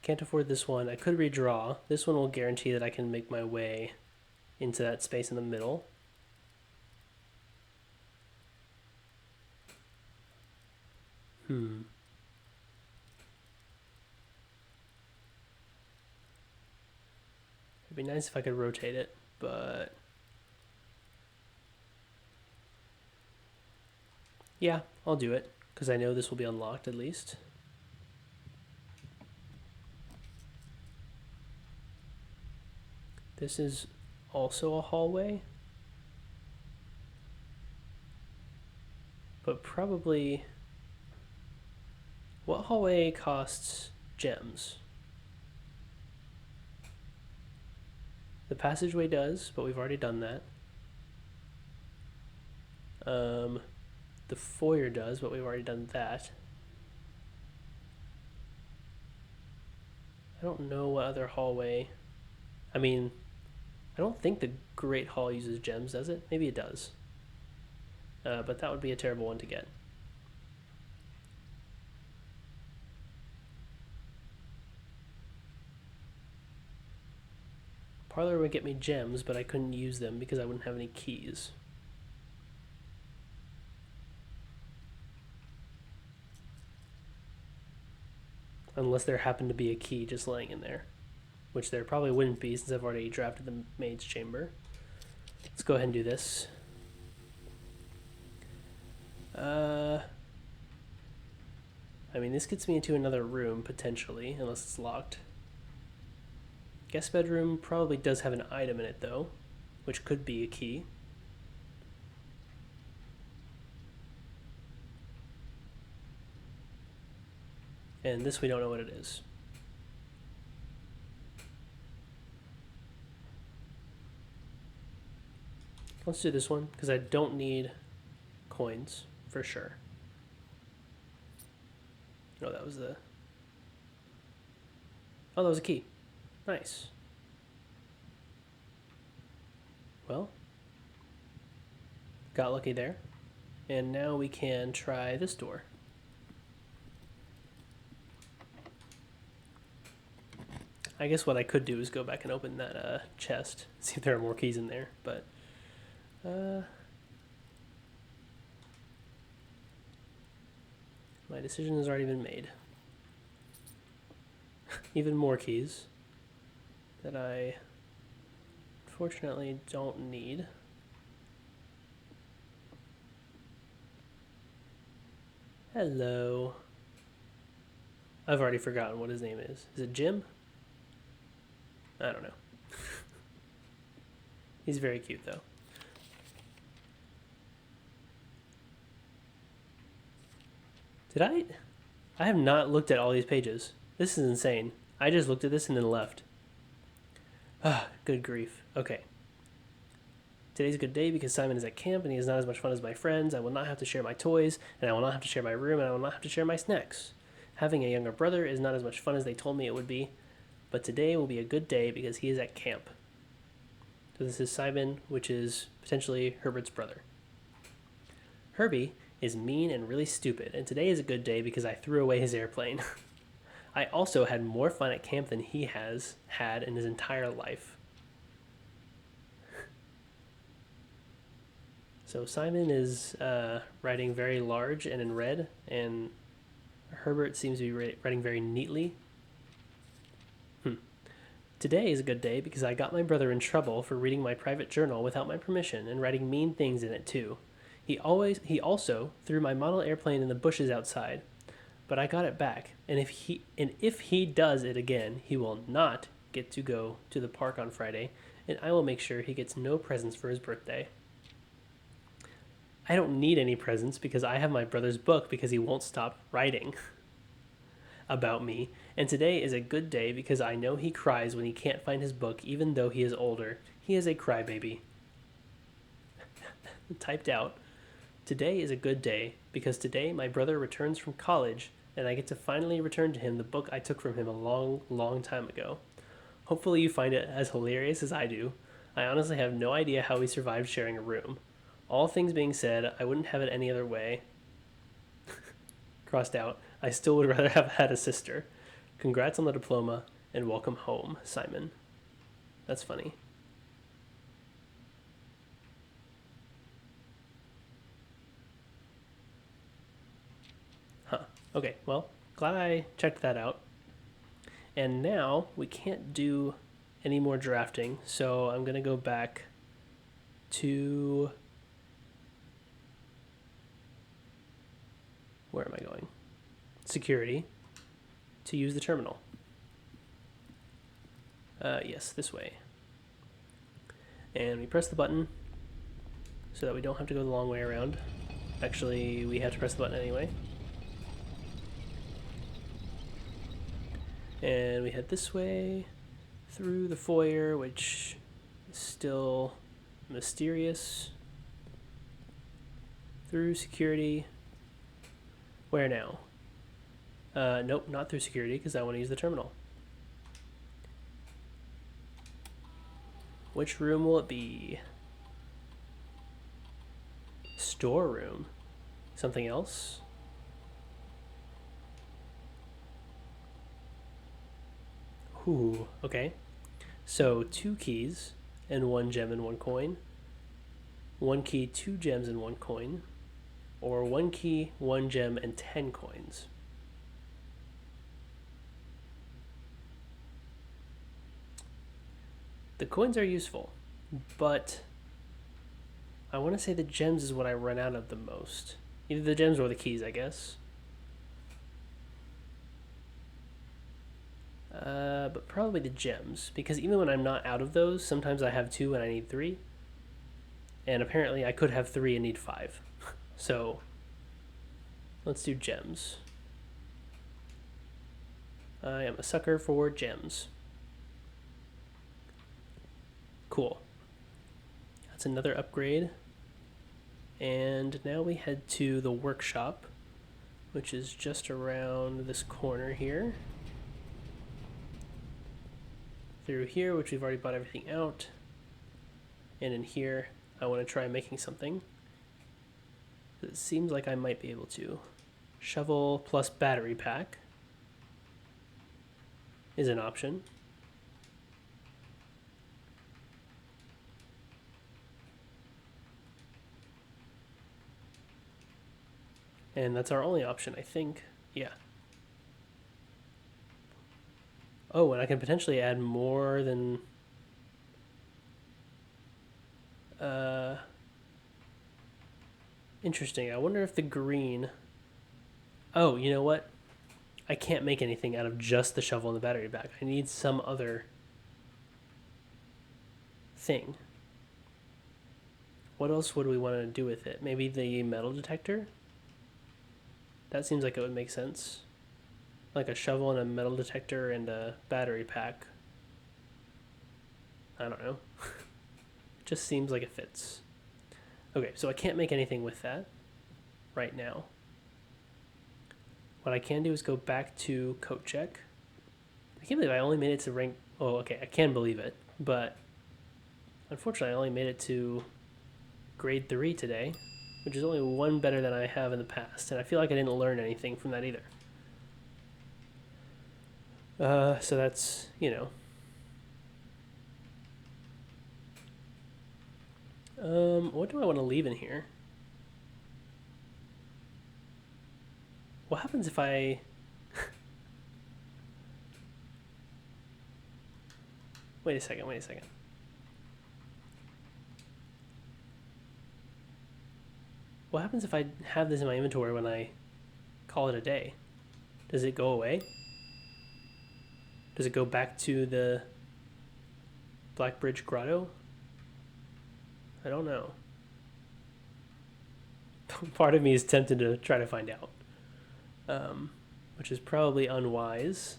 Can't afford this one. I could redraw. This one will guarantee that I can make my way into that space in the middle. It'd be nice if I could rotate it, but yeah, I'll do it because I know this will be unlocked at least. This is also a hallway, but probably what hallway costs gems? The passageway does, but we've already done that. The foyer does, but we've already done that. I don't know what other hallway. I mean, I don't think the Great Hall uses gems, does it? Maybe it does. But that would be a terrible one to get. Parlor would get me gems, but I couldn't use them because I wouldn't have any keys. Unless there happened to be a key just laying in there, which there probably wouldn't be since I've already drafted the maid's chamber. Let's go ahead and do this. I mean, this gets me into another room, potentially, unless it's locked. Guest bedroom probably does have an item in it, though, which could be a key. And this we don't know what it is. Let's do this one, because I don't need coins, for sure. No, that was the... Oh, that was a key. Nice. Well, got lucky there. And now we can try this door. I guess what I could do is go back and open that chest, see if there are more keys in there, but my decision has already been made. Even more keys that I unfortunately don't need. Hello. I've already forgotten what his name is. Is it Jim? I don't know. He's very cute, though. Did I have not looked at all these pages. This is insane. I just looked at this and then left. Ah, good grief. Okay. Today's a good day because Simon is at camp and he has not as much fun as my friends. I will not have to share my toys, and I will not have to share my room, and I will not have to share my snacks. Having a younger brother is not as much fun as they told me it would be. But today will be a good day because he is at camp. So this is Simon, which is potentially Herbert's brother. Herbie is mean and really stupid, and today is a good day because I threw away his airplane. I also had more fun at camp than he has had in his entire life. So Simon is writing very large and in red, and Herbert seems to be writing very neatly. Today is a good day because I got my brother in trouble for reading my private journal without my permission and writing mean things in it too. He also threw my model airplane in the bushes outside, but I got it back. And if he does it again, he will not get to go to the park on Friday, and I will make sure he gets no presents for his birthday. I don't need any presents because I have my brother's book because he won't stop writing about me, and today is a good day because I know he cries when he can't find his book even though he is older. He is a crybaby. Typed out. Today is a good day because today my brother returns from college and I get to finally return to him the book I took from him a long, long time ago. Hopefully you find it as hilarious as I do. I honestly have no idea how we survived sharing a room. All things being said, I wouldn't have it any other way. Crossed out. I still would rather have had a sister. Congrats on the diploma and welcome home, Simon. That's funny. Huh. Okay, well, glad I checked that out. And now we can't do any more drafting, so I'm going to go back to... Where am I going? Security. To use the terminal. Yes, this way. And we press the button so that we don't have to go the long way around. Actually, we have to press the button anyway. And we head this way through the foyer, which is still mysterious. Through security. Where now? Nope, not through security because I want to use the terminal. Which room will it be? Storeroom. Something else? Ooh, okay. So 2 keys and 1 gem and 1 coin. 1 key, 2 gems and 1 coin. Or 1 key, 1 gem and 10 coins. The coins are useful, but I want to say the gems is what I run out of the most. Either the gems or the keys, I guess. But probably the gems, because even when I'm not out of those, sometimes I have 2 and I need 3. And apparently I could have 3 and need 5. So let's do gems. I am a sucker for gems. Cool. That's another upgrade. And now we head to the workshop, which is just around this corner here. Through here, which we've already bought everything out. And in here, I want to try making something. It seems like I might be able to. Shovel plus battery pack is an option. And that's our only option, I think. Yeah. Oh, and I can potentially add more than... Interesting. I wonder if the green... Oh, you know what? I can't make anything out of just the shovel and the battery pack. I need some other thing. What else would we want to do with it? Maybe the metal detector? That seems like it would make sense. Like a shovel and a metal detector and a battery pack. I don't know. Just seems like it fits. Okay, so I can't make anything with that right now. What I can do is go back to coat check. I can't believe I only made it to rank... Oh, okay, I can believe it. But unfortunately, I only made it to grade 3 today, which is only 1 better than I have in the past. And I feel like I didn't learn anything from that either. So that's, you know. What do I want to leave in here? What happens if I... Wait a second. What happens if I have this in my inventory when I call it a day? Does it go away? Does it go back to the Blackbridge Grotto? I don't know. Part of me is tempted to try to find out. Which is probably unwise.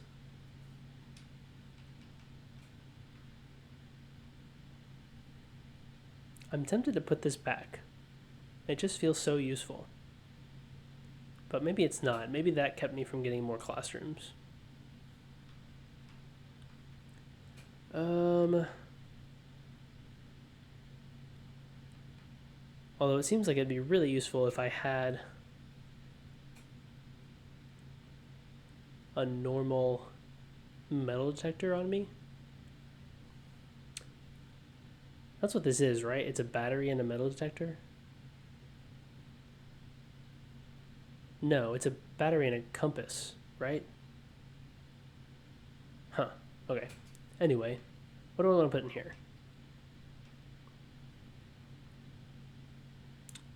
I'm tempted to put this back. It just feels so useful. But maybe it's not. Maybe that kept me from getting more classrooms. Although it seems like it'd be really useful if I had a normal metal detector on me? That's what this is, right? It's a battery and a metal detector? No, it's a battery and a compass, right? Huh, okay. Anyway, what do I want to put in here?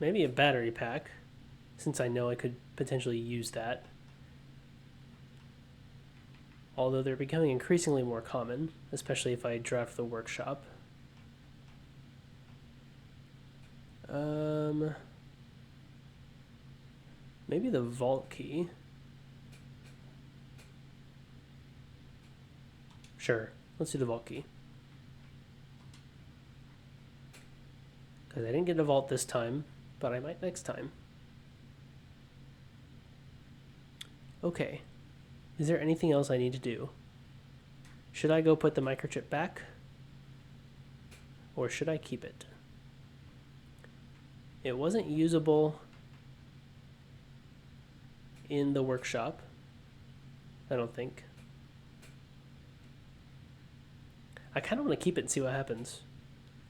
Maybe a battery pack, since I know I could potentially use that. Although they're becoming increasingly more common, especially if I draft the workshop. Maybe the vault key. Sure, let's do the vault key. Because I didn't get a vault this time, but I might next time. Okay, is there anything else I need to do? Should I go put the microchip back? Or should I keep it? It wasn't usable in the workshop, I don't think. I kind of want to keep it and see what happens.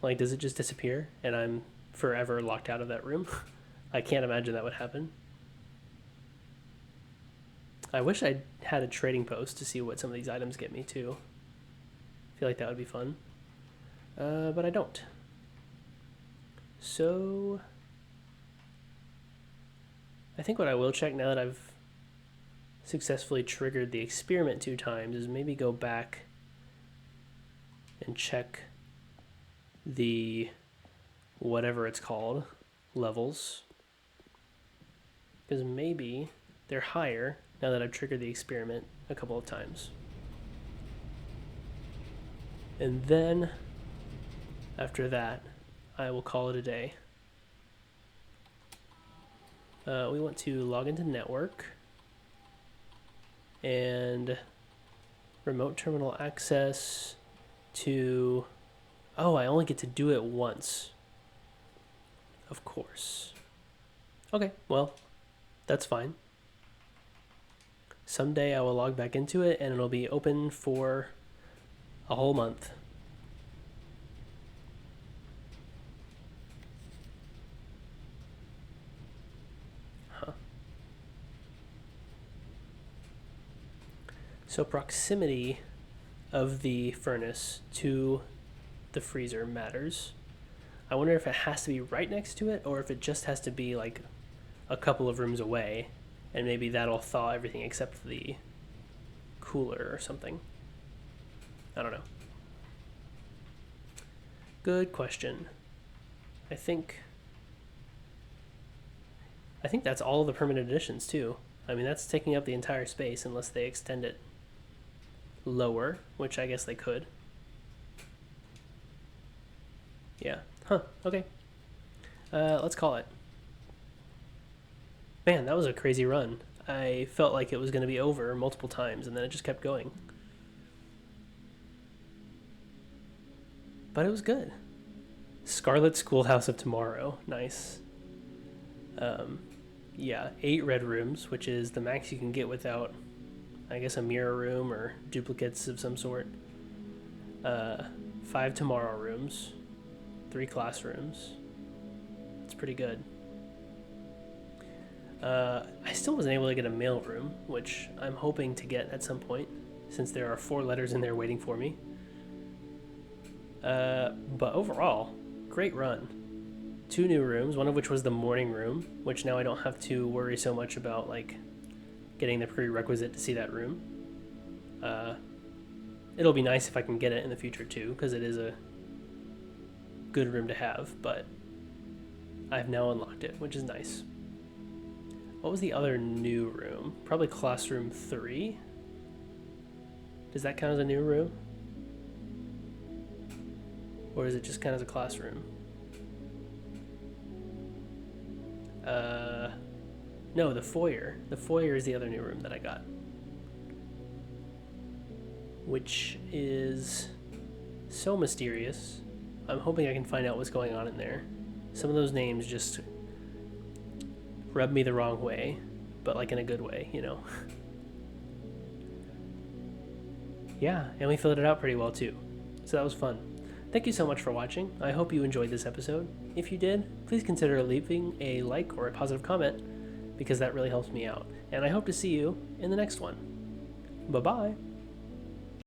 Like, does it just disappear and I'm forever locked out of that room? I can't imagine that would happen. I wish I had a trading post to see what some of these items get me too. I feel like that would be fun. But I don't. So I think what I will check now that I've successfully triggered the experiment 2 times is maybe go back and check the whatever it's called levels, because maybe they're higher now that I've triggered the experiment a couple of times. And then after that I will call it a day. We want to log into network and remote terminal access to... Oh, I only get to do it once. Of course. Okay, well, that's fine. Someday I will log back into it and it'll be open for a whole month. Huh. So proximity of the furnace to the freezer matters. I wonder if it has to be right next to it or if it just has to be like a couple of rooms away, and maybe that'll thaw everything except the cooler or something. I don't know. Good question. I think that's all the permanent additions too. I mean, that's taking up the entire space unless they extend it lower, which I guess they could. Yeah. Huh. Okay. Let's call it. Man, that was a crazy run. I felt like it was going to be over multiple times, and then it just kept going. But it was good. Scarlet Schoolhouse of Tomorrow. Nice. Yeah, 8 red rooms, which is the max you can get without, I guess, a mirror room or duplicates of some sort. 5 tomorrow rooms. 3 classrooms. That's pretty good. I still wasn't able to get a mail room, which I'm hoping to get at some point, since there are 4 letters in there waiting for me. But overall, great run. 2 new rooms, one of which was the morning room, which now I don't have to worry so much about like getting the prerequisite to see that room. It'll be nice if I can get it in the future too, because it is a good room to have, but I've now unlocked it, which is nice. What was the other new room? Probably classroom 3. Does that count as a new room? Or does it just count as a classroom? No, the foyer. The foyer is the other new room that I got, which is so mysterious. I'm hoping I can find out what's going on in there. Some of those names just rub me the wrong way, but like in a good way, you know. Yeah, and we filled it out pretty well too. So that was fun. Thank you so much for watching. I hope you enjoyed this episode. If you did, please consider leaving a like or a positive comment because that really helps me out. And I hope to see you in the next one. Bye bye.